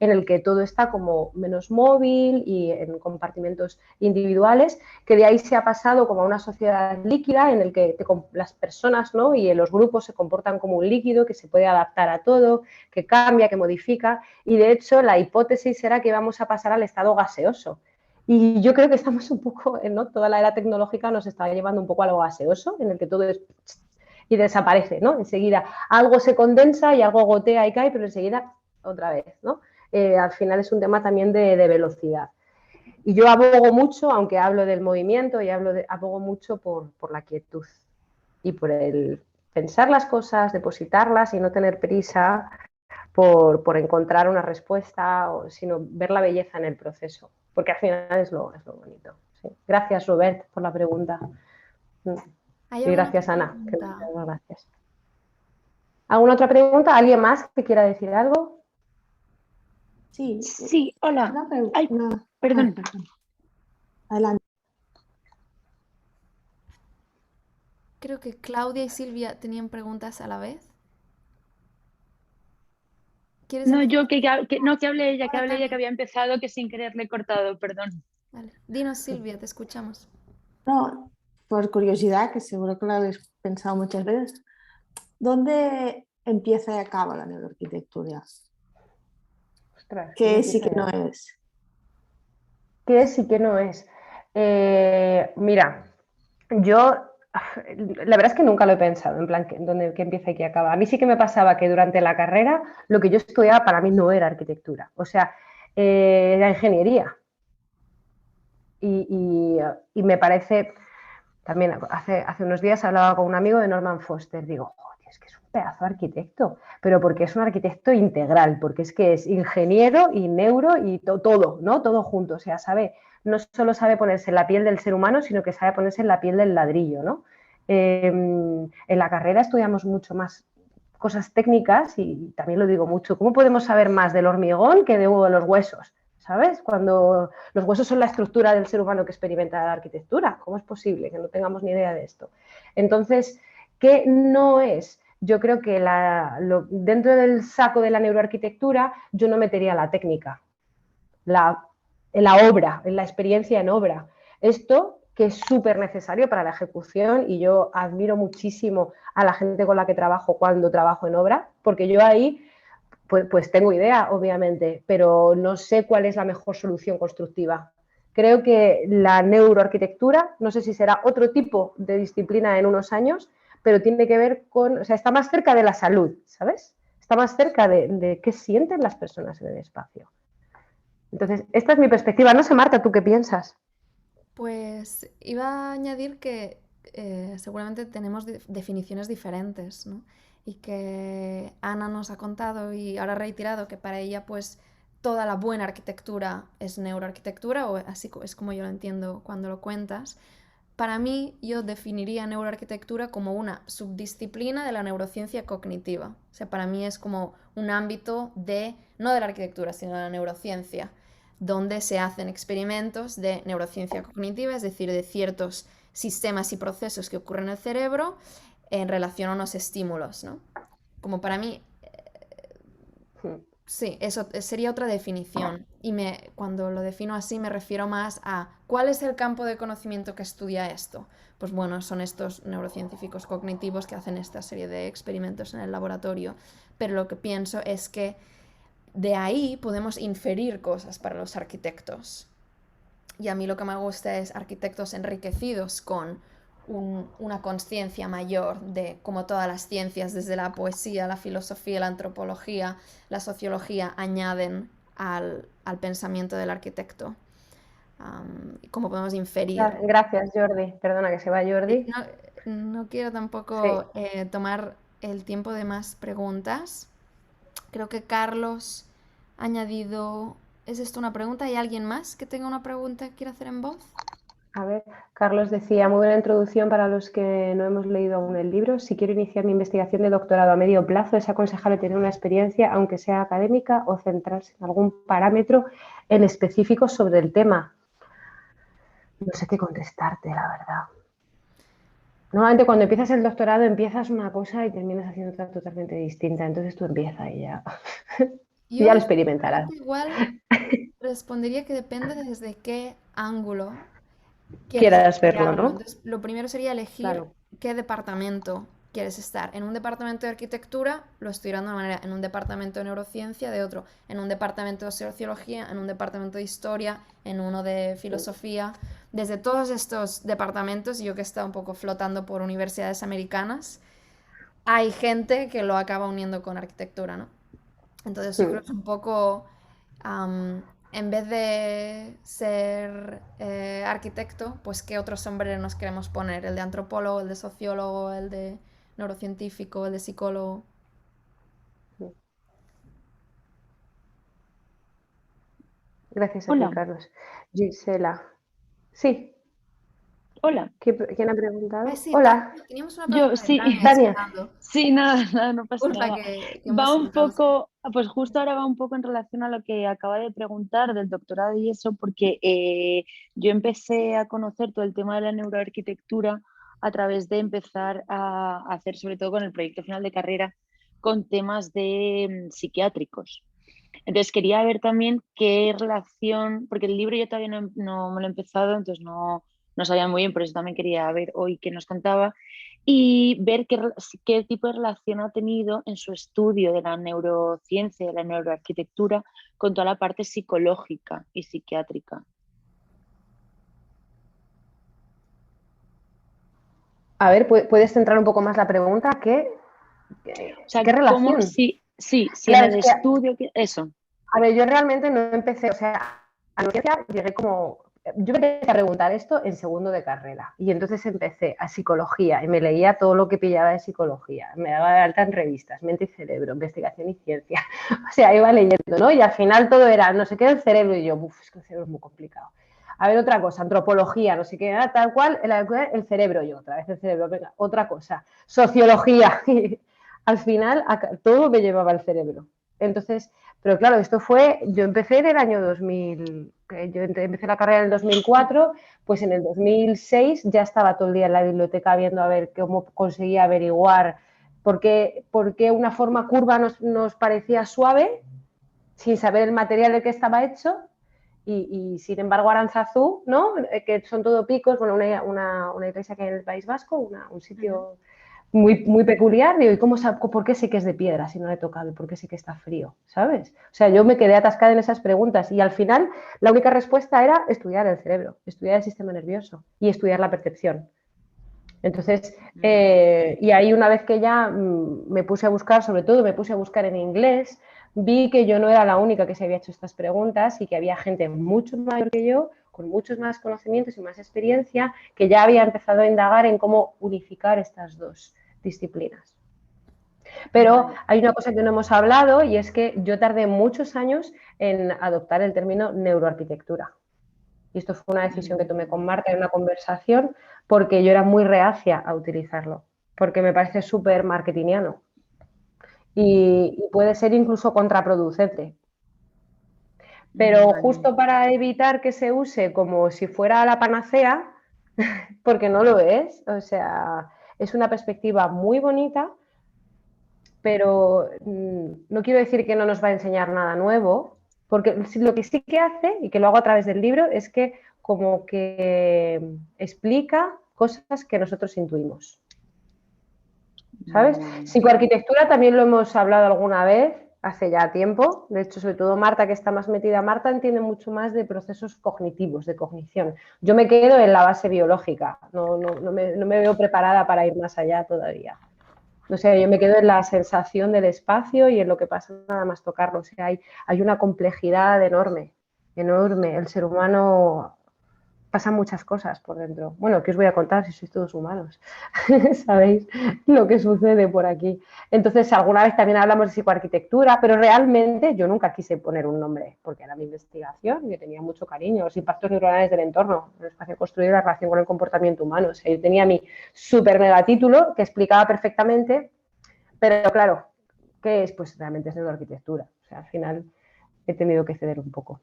en el que todo está como menos móvil y en compartimentos individuales, que de ahí se ha pasado como a una sociedad líquida en el que las personas, ¿no?, y los grupos se comportan como un líquido que se puede adaptar a todo, que cambia, que modifica, y de hecho la hipótesis será que vamos a pasar al estado gaseoso. Y yo creo que estamos un poco, ¿no?, toda la era tecnológica nos está llevando un poco a lo gaseoso, en el que todo es y desaparece, ¿no? Enseguida algo se condensa y algo gotea y cae, pero enseguida otra vez, ¿no? Al final es un tema también de velocidad. Y yo abogo mucho, aunque hablo del movimiento, y abogo mucho por la quietud y por el pensar las cosas, depositarlas y no tener prisa por encontrar una respuesta, sino ver la belleza en el proceso, porque al final es lo bonito. Sí. Gracias, Robert, por la pregunta. ¿Hay Y alguna otra gracias, Ana. pregunta? Gracias. ¿Alguna otra pregunta? ¿Alguien más que quiera decir algo? Sí, Sí, hola. una pregunta. Ay, perdón. Perdón. Adelante. Creo que Claudia y Silvia tenían preguntas a la vez. ¿Quieres No, empezar? yo que hable ella, que Ahora hable ella, que Tania. había empezado, que sin querer le he cortado, perdón. Vale. Dinos, Silvia, te escuchamos. No, por curiosidad, que seguro que lo habéis pensado muchas veces. ¿Dónde empieza y acaba la neuroarquitectura? Ostras, ¿Qué sí empieza que no ya. es? ¿Qué es y qué no es? Mira, yo la verdad es que nunca lo he pensado, en plan, qué empieza y qué acaba. A mí sí que me pasaba que durante la carrera lo que yo estudiaba para mí no era arquitectura, o sea, era ingeniería. Y me parece, también hace unos días hablaba con un amigo de Norman Foster, digo, joder, es que es un pedazo de arquitecto, pero porque es un arquitecto integral, porque es que es ingeniero y neuro y todo, ¿no? Todo junto, o sea, no solo sabe ponerse en la piel del ser humano, sino que sabe ponerse en la piel del ladrillo, ¿no? En la carrera estudiamos mucho más cosas técnicas y también lo digo mucho, ¿cómo podemos saber más del hormigón que de los huesos? ¿Sabes? Cuando los huesos son la estructura del ser humano que experimenta la arquitectura. ¿Cómo es posible que no tengamos ni idea de esto? Entonces, ¿qué no es? Yo creo que dentro del saco de la neuroarquitectura yo no metería la técnica, la, la obra, la experiencia en obra. Esto que es súper necesario para la ejecución y yo admiro muchísimo a la gente con la que trabajo cuando trabajo en obra, porque yo ahí pues tengo idea, obviamente, pero no sé cuál es la mejor solución constructiva. Creo que la neuroarquitectura, no sé si será otro tipo de disciplina en unos años, pero tiene que ver con, o sea, está más cerca de la salud, ¿sabes? Está más cerca de qué sienten las personas en el espacio. Entonces, esta es mi perspectiva. No sé, Marta, ¿tú qué piensas? Pues iba a añadir que seguramente tenemos definiciones diferentes, ¿no? Y que Ana nos ha contado y ahora ha reiterado que para ella pues toda la buena arquitectura es neuroarquitectura, o así es como yo lo entiendo cuando lo cuentas. Para mí, yo definiría neuroarquitectura como una subdisciplina de la neurociencia cognitiva. O sea, para mí es como un ámbito de, no de la arquitectura, sino de la neurociencia, donde se hacen experimentos de neurociencia cognitiva, es decir, de ciertos sistemas y procesos que ocurren en el cerebro en relación a unos estímulos, ¿no? Como para mí, sí, eso sería otra definición. Y cuando lo defino así me refiero más a cuál es el campo de conocimiento que estudia esto. Pues bueno, son estos neurocientíficos cognitivos que hacen esta serie de experimentos en el laboratorio. Pero lo que pienso es que de ahí podemos inferir cosas para los arquitectos. Y a mí lo que me gusta es arquitectos enriquecidos con una conciencia mayor de como todas las ciencias, desde la poesía, la filosofía, la antropología, la sociología, añaden al pensamiento del arquitecto. Cómo podemos inferir. Gracias, Jordi. Perdona que se va Jordi. No, no quiero Sí. tampoco tomar el tiempo de más preguntas. Creo que Carlos ha añadido... ¿Es esto una pregunta? ¿Hay alguien más que tenga una pregunta que quiera hacer en voz? A ver, Carlos decía, muy buena introducción para los que no hemos leído aún el libro. Si quiero iniciar mi investigación de doctorado a medio plazo, es aconsejable tener una experiencia, aunque sea académica, o centrarse en algún parámetro en específico sobre el tema. No sé qué contestarte, la verdad. Normalmente cuando empiezas el doctorado empiezas una cosa y terminas haciendo otra totalmente distinta. Entonces tú empiezas y ya, y ya lo Yo creo experimentarás. que igual respondería que depende desde qué ángulo quieres Quieras verlo, estudiarlo. ¿no? Entonces, lo primero sería elegir Claro. qué departamento quieres estar. En un departamento de arquitectura lo estudiando de una manera, en un departamento de neurociencia de otro, en un departamento de sociología, en un departamento de historia, en uno de filosofía. Desde todos estos departamentos, yo que he estado un poco flotando por universidades americanas, hay gente que lo acaba uniendo con arquitectura, ¿no? Entonces yo creo que es un poco, en vez de ser arquitecto, pues qué otro sombrero nos queremos poner, el de antropólogo, el de sociólogo, el de neurocientífico, el de psicólogo. Gracias a ti, Hola, Carlos. Gisela. Sí, hola. ¿quién ha Ay, preguntado? sí, Hola, teníamos una Yo pregunta de sí, Tania Tania. esperando. sí, nada, nada, no pasa Disculpa nada. que hemos Va un saltado. poco, pues justo ahora va un poco en relación a lo que acaba de preguntar del doctorado y eso, porque yo empecé a conocer todo el tema de la neuroarquitectura a través de empezar a hacer, sobre todo con el proyecto final de carrera, con temas de psiquiátricos. Entonces quería ver también qué relación, porque el libro yo todavía no me lo he empezado, entonces no sabía muy bien, por eso también quería ver hoy qué nos contaba y ver qué tipo de relación ha tenido en su estudio de la neurociencia, de la neuroarquitectura, con toda la parte psicológica y psiquiátrica. A ver, ¿puedes centrar un poco más la pregunta? O sea, ¿Qué relación? sí, en Claro, el es que, estudio, eso. a ver, yo realmente no empecé, o sea, a la ciencia llegué como, yo me empecé a preguntar esto en segundo de carrera y entonces empecé a psicología y me leía todo lo que pillaba de psicología, me daba de alta en revistas, mente y cerebro, investigación y ciencia, o sea, iba leyendo, ¿no? Y al final todo era, no sé qué, el cerebro y yo, es que el cerebro es muy complicado. A ver, otra cosa, antropología, no sé qué, tal cual, el cerebro, yo otra vez el cerebro, venga, otra cosa, sociología, al final todo me llevaba al cerebro. Entonces, pero claro, esto fue, yo empecé en el año 2000, yo empecé la carrera en el 2004, pues en el 2006 ya estaba todo el día en la biblioteca viendo a ver cómo conseguía averiguar por qué una forma curva nos parecía suave, sin saber el material del que estaba hecho, y sin embargo Aránzazu, ¿no? Que son todo picos, bueno, una iglesia que hay en el País Vasco, un sitio muy, muy peculiar, digo, ¿por qué sé que es de piedra si no le he tocado? ¿Y por qué sé que está frío? ¿Sabes? O sea, yo me quedé atascada en esas preguntas y al final la única respuesta era estudiar el cerebro, estudiar el sistema nervioso y estudiar la percepción. Entonces, y ahí una vez que ya me puse a buscar, sobre todo me puse a buscar en inglés, vi que yo no era la única que se había hecho estas preguntas y que había gente mucho mayor que yo, con muchos más conocimientos y más experiencia, que ya había empezado a indagar en cómo unificar estas dos disciplinas. Pero hay una cosa que no hemos hablado y es que yo tardé muchos años en adoptar el término neuroarquitectura. Y esto fue una decisión que tomé con Marta en una conversación porque yo era muy reacia a utilizarlo, porque me parece súper marketingiano y puede ser incluso contraproducente. Pero justo para evitar que se use como si fuera la panacea, porque no lo es, o sea, es una perspectiva muy bonita, pero no quiero decir que no nos va a enseñar nada nuevo, porque lo que sí que hace, y que lo hago a través del libro, es que como que explica cosas que nosotros intuimos. ¿Sabes? Psicoarquitectura también lo hemos hablado alguna vez, hace ya tiempo. De hecho, sobre todo Marta, que está más metida, Marta entiende mucho más de procesos cognitivos, de cognición. Yo me quedo en la base biológica, no me veo preparada para ir más allá todavía. O sea, yo me quedo en la sensación del espacio y en lo que pasa nada más tocarlo. O sea, hay una complejidad enorme, enorme. El ser humano pasa muchas cosas por dentro. Bueno, ¿qué os voy a contar si sois todos humanos? ¿Sabéis lo que sucede por aquí? Entonces, alguna vez también hablamos de psicoarquitectura, pero realmente yo nunca quise poner un nombre, porque era mi investigación, yo tenía mucho cariño, los impactos neuronales del entorno, el espacio construido, la relación con el comportamiento humano. O sea, yo tenía mi súper mega título que explicaba perfectamente, pero claro, ¿qué es? Pues realmente es neuroarquitectura. O sea, al final he tenido que ceder un poco.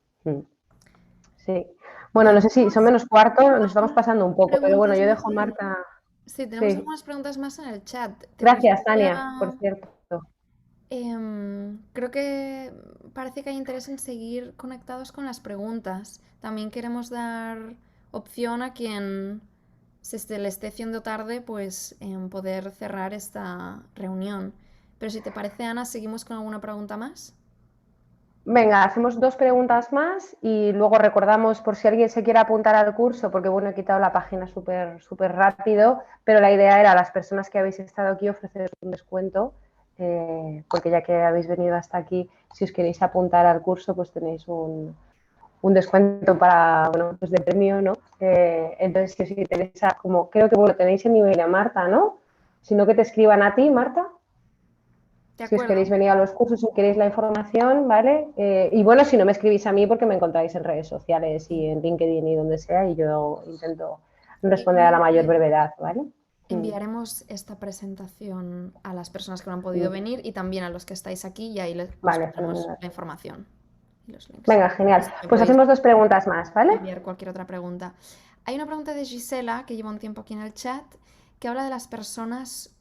Sí. Bueno, no sé si son menos cuarto, nos estamos pasando un poco, pero bueno, yo dejo a Marta. Sí, tenemos Sí. algunas preguntas más en el chat. Gracias, Tania, por cierto. Creo que parece que hay interés en seguir conectados con las preguntas. También queremos dar opción a quien le esté haciendo tarde, pues en poder cerrar esta reunión. Pero si te parece, Ana, seguimos con alguna pregunta más. Venga, hacemos 2 preguntas más y luego recordamos por si alguien se quiere apuntar al curso, porque bueno, he quitado la página súper rápido, pero la idea era a las personas que habéis estado aquí ofreceros un descuento, porque ya que habéis venido hasta aquí, si os queréis apuntar al curso, pues tenéis un descuento para, bueno, pues de premio, ¿no? Entonces, si os interesa, como creo que bueno, tenéis en nivel a Marta, ¿no? Si no, que te escriban a ti, Marta. Si os queréis venir a los cursos, si queréis la información, ¿vale? Y bueno, si no me escribís a mí porque me encontráis en redes sociales y en LinkedIn y donde sea y yo intento responder a la mayor brevedad, ¿vale? Enviaremos esta presentación a las personas que no han podido venir y también a los que estáis aquí y ahí les ponemos la información y los links. Venga, genial. Pues hacemos 2 preguntas más, ¿vale? Enviar cualquier otra pregunta. Hay una pregunta de Gisela, que lleva un tiempo aquí en el chat, que habla de las personas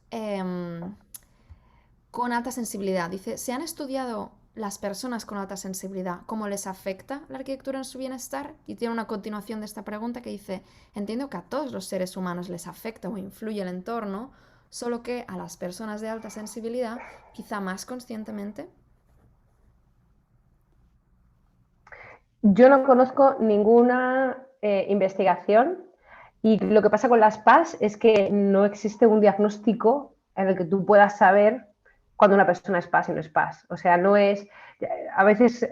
con alta sensibilidad. Dice, ¿se han estudiado las personas con alta sensibilidad, cómo les afecta la arquitectura en su bienestar. Y tiene una continuación de esta pregunta que dice, entiendo que a todos los seres humanos les afecta o influye el entorno, solo que a las personas de alta sensibilidad quizá más conscientemente. Yo no conozco ninguna investigación y lo que pasa con las PAS es que no existe un diagnóstico en el que tú puedas saber cuando una persona es PAS y no es PAS. O sea, no es... A veces,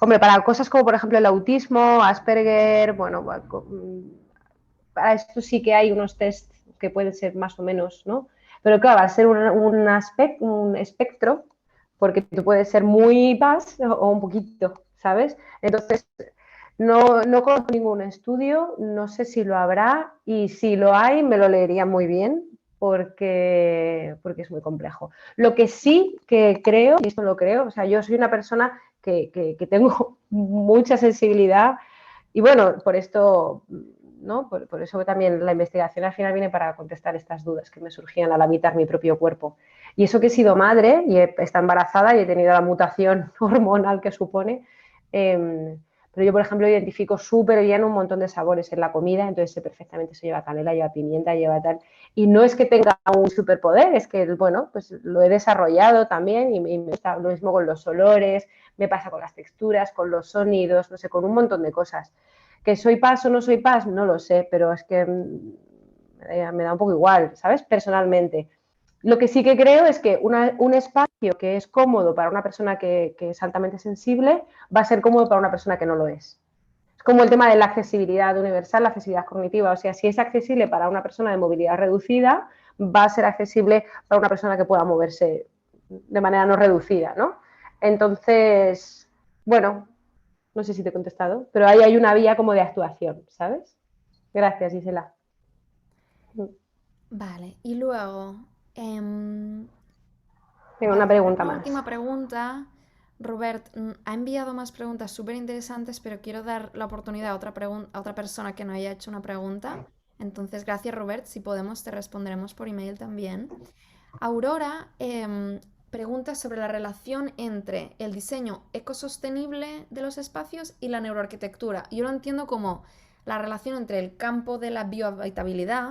hombre, para cosas como por ejemplo el autismo, Asperger, bueno, para esto sí que hay unos test que pueden ser más o menos, ¿no? Pero claro, al ser un espectro, porque tú puedes ser muy PAS o un poquito, ¿sabes? Entonces, no conozco ningún estudio, no sé si lo habrá y si lo hay me lo leería muy bien porque es muy complejo. Lo que sí que creo, y esto lo creo, o sea, yo soy una persona que tengo mucha sensibilidad y bueno, por esto, ¿no? Por eso también la investigación al final viene para contestar estas dudas que me surgían al habitar mi propio cuerpo. Y eso que he sido madre y he estado embarazada y he tenido la mutación hormonal que supone, pero yo, por ejemplo, identifico súper bien un montón de sabores en la comida, entonces sé perfectamente si lleva canela, lleva pimienta, lleva tal. Y no es que tenga un superpoder, es que, bueno, pues lo he desarrollado también y me está lo mismo con los olores, me pasa con las texturas, con los sonidos, no sé, con un montón de cosas. ¿Que soy PAS o no soy PAS? No lo sé, pero es que me da un poco igual, ¿sabes? Personalmente. Lo que sí que creo es que un espacio que es cómodo para una persona que es altamente sensible va a ser cómodo para una persona que no lo es. Es como el tema de la accesibilidad universal, la accesibilidad cognitiva. O sea, si es accesible para una persona de movilidad reducida, va a ser accesible para una persona que pueda moverse de manera no reducida, ¿no? Entonces, bueno, no sé si te he contestado, pero ahí hay una vía como de actuación, ¿sabes? Gracias, Gisela. Vale, y luego, Tengo para una hacer pregunta una más. última pregunta, Robert ha enviado más preguntas súper interesantes, pero quiero dar la oportunidad a otra persona que no haya hecho una pregunta. Entonces, gracias, Robert. Si podemos, te responderemos por email también. Aurora pregunta sobre la relación entre el diseño ecosostenible de los espacios y la neuroarquitectura. Yo lo entiendo como la relación entre el campo de la biohabitabilidad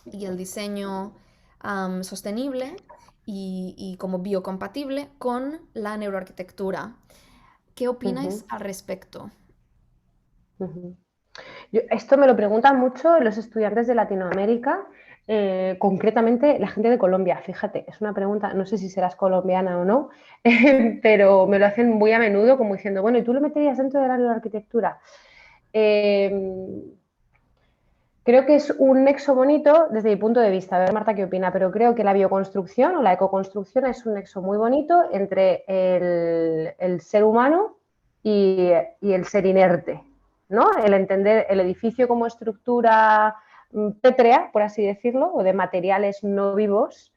y el diseño sostenible y como biocompatible con la neuroarquitectura. ¿Qué opináis al respecto? Esto me lo preguntan mucho los estudiantes de Latinoamérica, concretamente la gente de Colombia. Fíjate, es una pregunta, no sé si serás colombiana o no, pero me lo hacen muy a menudo como diciendo, bueno, ¿y tú lo meterías dentro del área de arquitectura? Creo que es un nexo bonito desde mi punto de vista. A ver, Marta, ¿qué opina? Pero creo que la bioconstrucción o la ecoconstrucción es un nexo muy bonito entre el ser humano y el ser inerte, ¿no? El entender el edificio como estructura pétrea, por así decirlo, o de materiales no vivos,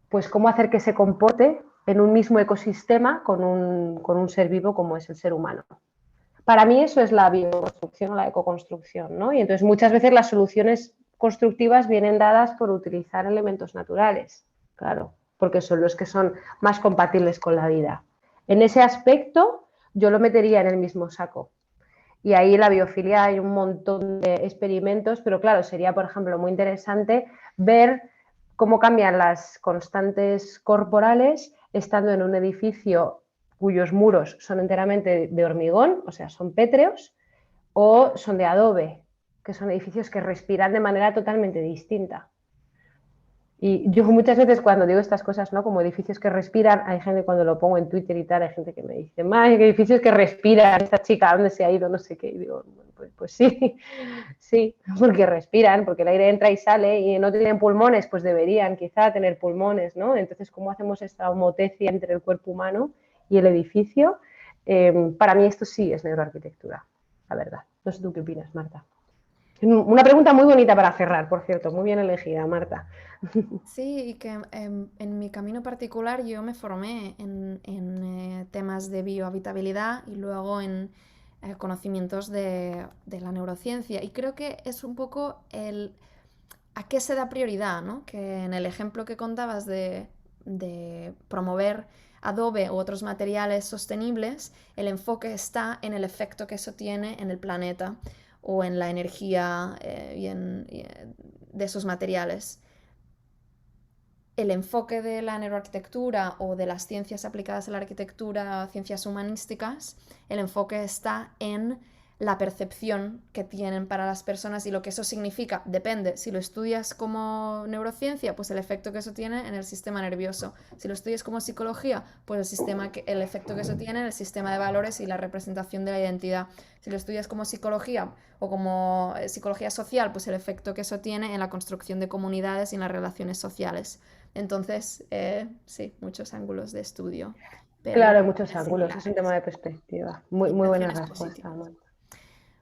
pues cómo hacer que se comporte en un mismo ecosistema con un ser vivo como es el ser humano. Para mí eso es la bioconstrucción o la ecoconstrucción, ¿no? Y entonces muchas veces las soluciones constructivas vienen dadas por utilizar elementos naturales, claro, porque son los que son más compatibles con la vida. En ese aspecto yo lo metería en el mismo saco. Y ahí en la biofilia hay un montón de experimentos, pero claro, sería, por ejemplo, muy interesante ver cómo cambian las constantes corporales estando en un edificio cuyos muros son enteramente de hormigón, o sea, son pétreos, o son de adobe, que son edificios que respiran de manera totalmente distinta. Y yo muchas veces cuando digo estas cosas, ¿no? Como edificios que respiran, hay gente cuando lo pongo en Twitter y tal, hay gente que me dice, ¡ay, edificios que respiran! Esta chica, ¿a dónde se ha ido? No sé qué. Y digo, pues sí, sí, porque respiran, porque el aire entra y sale y no tienen pulmones, pues deberían quizá tener pulmones, ¿no? Entonces, ¿cómo hacemos esta homotecia entre el cuerpo humano y el edificio? Para mí esto sí es neuroarquitectura, la verdad. No sé tú qué opinas, Marta. Una pregunta muy bonita para cerrar, por cierto, muy bien elegida, Marta. Sí, y que en mi camino particular yo me formé en temas de biohabitabilidad y luego en conocimientos de la neurociencia. Y creo que es un poco a qué se da prioridad, ¿no? Que en el ejemplo que contabas de de promover adobe u otros materiales sostenibles, el enfoque está en el efecto que eso tiene en el planeta o en la energía de esos materiales. El enfoque de la neuroarquitectura o de las ciencias aplicadas a la arquitectura, ciencias humanísticas, el enfoque está en la percepción que tienen para las personas y lo que eso significa. Depende, si lo estudias como neurociencia, pues el efecto que eso tiene en el sistema nervioso. Si lo estudias como psicología, pues el efecto que eso tiene en el sistema de valores y la representación de la identidad. Si lo estudias como psicología o como psicología social, pues el efecto que eso tiene en la construcción de comunidades y en las relaciones sociales. Entonces, sí, muchos ángulos de estudio, pero Claro, hay muchos es ángulos, similar. es un tema de perspectiva. Muy buena Intenciones respuesta, positivas. Marta.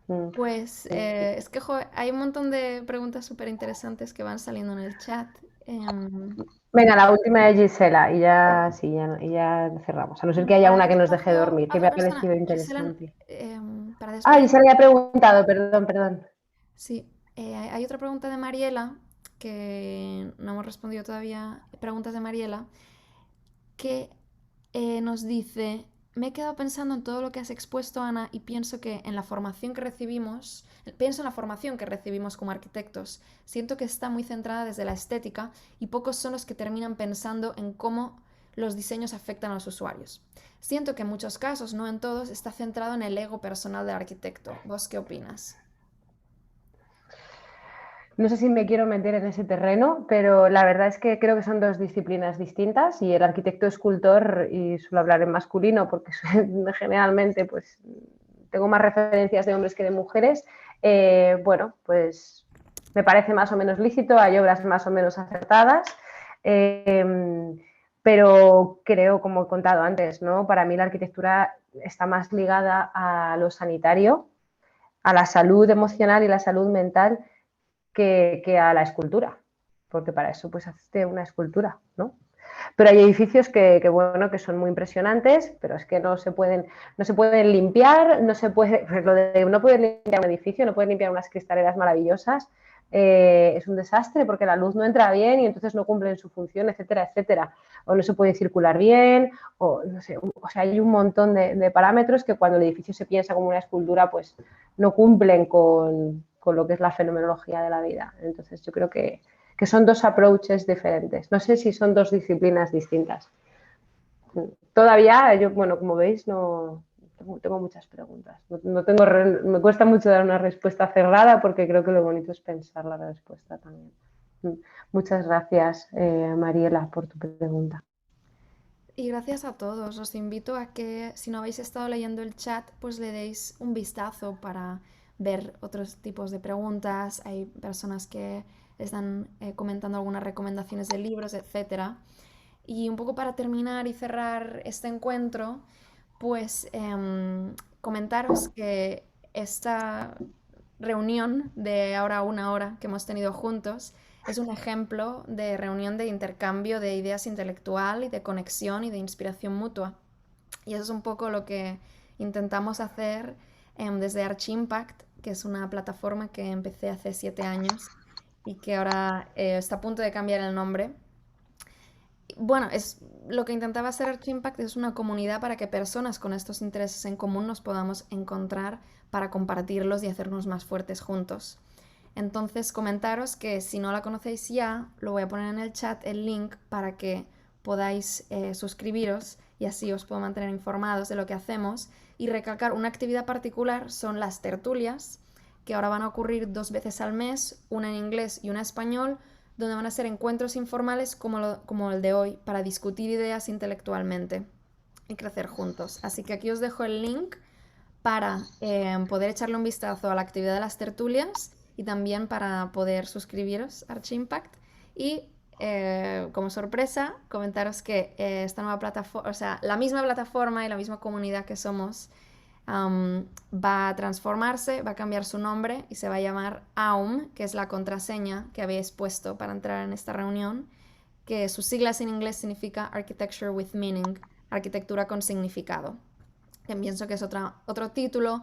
Mm. Pues es que hay un montón de preguntas súper interesantes que van saliendo en el chat. Venga, la última de Gisela y ya, sí, y ya cerramos. A no ser que haya Para una que nos deje despacio dormir, a que me otra ha persona, parecido Gisela, interesante. para Ah, despedir. Gisela ya ha preguntado, perdón. Sí, hay otra pregunta de Mariela que no hemos respondido todavía. Preguntas de Mariela que nos dice, me he quedado pensando en todo lo que has expuesto, Ana, y pienso en la formación que recibimos como arquitectos. Siento que está muy centrada desde la estética y pocos son los que terminan pensando en cómo los diseños afectan a los usuarios. Siento que en muchos casos, no en todos, está centrado en el ego personal del arquitecto. ¿Vos qué opinas? No sé si me quiero meter en ese terreno, pero la verdad es que creo que son dos disciplinas distintas y el arquitecto escultor, y suelo hablar en masculino porque generalmente pues, tengo más referencias de hombres que de mujeres, bueno, pues me parece más o menos lícito, hay obras más o menos acertadas, pero creo, como he contado antes, ¿no? Para mí la arquitectura está más ligada a lo sanitario, a la salud emocional y la salud mental que a la escultura, porque para eso pues haces una escultura, ¿no? Pero hay edificios bueno, que son muy impresionantes, pero es que no se pueden limpiar, no se puede, pues lo de no poder limpiar un edificio, no poder limpiar unas cristaleras maravillosas, es un desastre porque la luz no entra bien y entonces no cumplen su función, etcétera, etcétera. O no se puede circular bien, o no sé, o sea, hay un montón de parámetros que cuando el edificio se piensa como una escultura, pues no cumplen con lo que es la fenomenología de la vida. Entonces yo creo que son dos approaches diferentes. No sé si son dos disciplinas distintas. Todavía, yo, bueno, como veis, no tengo muchas preguntas. Me cuesta mucho dar una respuesta cerrada porque creo que lo bonito es pensar la respuesta también. Muchas gracias, Mariela, por tu pregunta. Y gracias a todos. Os invito a que, si no habéis estado leyendo el chat, pues le deis un vistazo para ver otros tipos de preguntas. Hay personas que están comentando algunas recomendaciones de libros, etc. Y un poco para terminar y cerrar este encuentro, pues comentaros que esta reunión de ahora una hora que hemos tenido juntos es un ejemplo de reunión de intercambio de ideas intelectual y de conexión y de inspiración mutua. Y eso es un poco lo que intentamos hacer desde Arch Impact, que es una plataforma que empecé hace 7 años y que ahora está a punto de cambiar el nombre. Bueno, lo que intentaba hacer Arch Impact es una comunidad para que personas con estos intereses en común nos podamos encontrar para compartirlos y hacernos más fuertes juntos. Entonces, comentaros que si no la conocéis ya, lo voy a poner en el chat el link para que podáis suscribiros y así os puedo mantener informados de lo que hacemos. Y recalcar una actividad particular son las tertulias, que ahora van a ocurrir 2 veces al mes, una en inglés y una en español, donde van a ser encuentros informales como el de hoy para discutir ideas intelectualmente y crecer juntos. Así que aquí os dejo el link para poder echarle un vistazo a la actividad de las tertulias y también para poder suscribiros a Arch Impact. Y como sorpresa, comentaros que esta nueva plataforma, o sea, la misma plataforma y la misma comunidad que somos, va a transformarse, va a cambiar su nombre y se va a llamar AUM, que es la contraseña que habéis puesto para entrar en esta reunión, que sus siglas en inglés significa Architecture with Meaning, arquitectura con significado. Que pienso que es otro título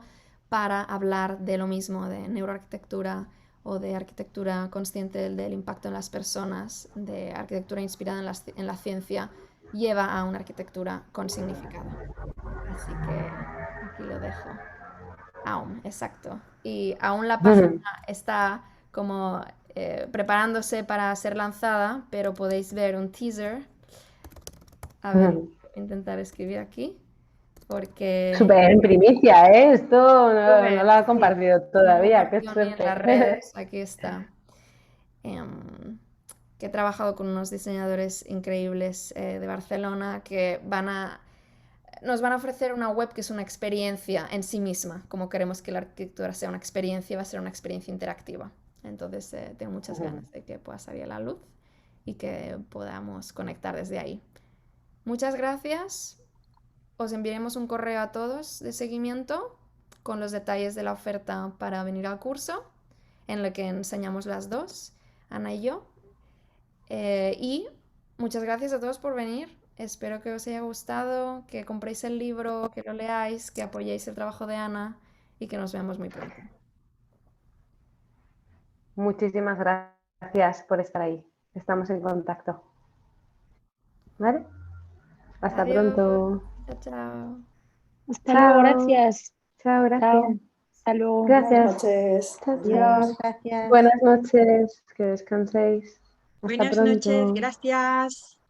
para hablar de lo mismo, de neuroarquitectura o de arquitectura consciente del impacto en las personas, de arquitectura inspirada en la ciencia, lleva a una arquitectura con significado. Así que aquí lo dejo. Aún, exacto. Y aún la página está como preparándose para ser lanzada, pero podéis ver un teaser. A ver, voy a intentar escribir aquí, porque Súper en primicia, ¿eh? Esto no lo ha sí, compartido no lo todavía, qué compartió ni en las suerte. redes, aquí está. Que he trabajado con unos diseñadores increíbles de Barcelona que nos van a ofrecer una web que es una experiencia en sí misma. Como queremos que la arquitectura sea una experiencia, va a ser una experiencia interactiva. Entonces tengo muchas ganas de que pueda salir a la luz y que podamos conectar desde ahí. Muchas gracias. Os enviaremos un correo a todos de seguimiento con los detalles de la oferta para venir al curso, en el que enseñamos las dos, Ana y yo. Y muchas gracias a todos por venir. Espero que os haya gustado, que compréis el libro, que lo leáis, que apoyéis el trabajo de Ana y que nos veamos muy pronto. Muchísimas gracias por estar ahí. Estamos en contacto. ¿Vale? Hasta Adiós. pronto. Chao, chao. Hasta luego, Chao. gracias. Chao, gracias. Chao. Hasta luego. Buenas Gracias. noches. Chao, chao. Adiós, gracias. Buenas noches, que descanséis. Hasta Buenas noches, pronto. gracias.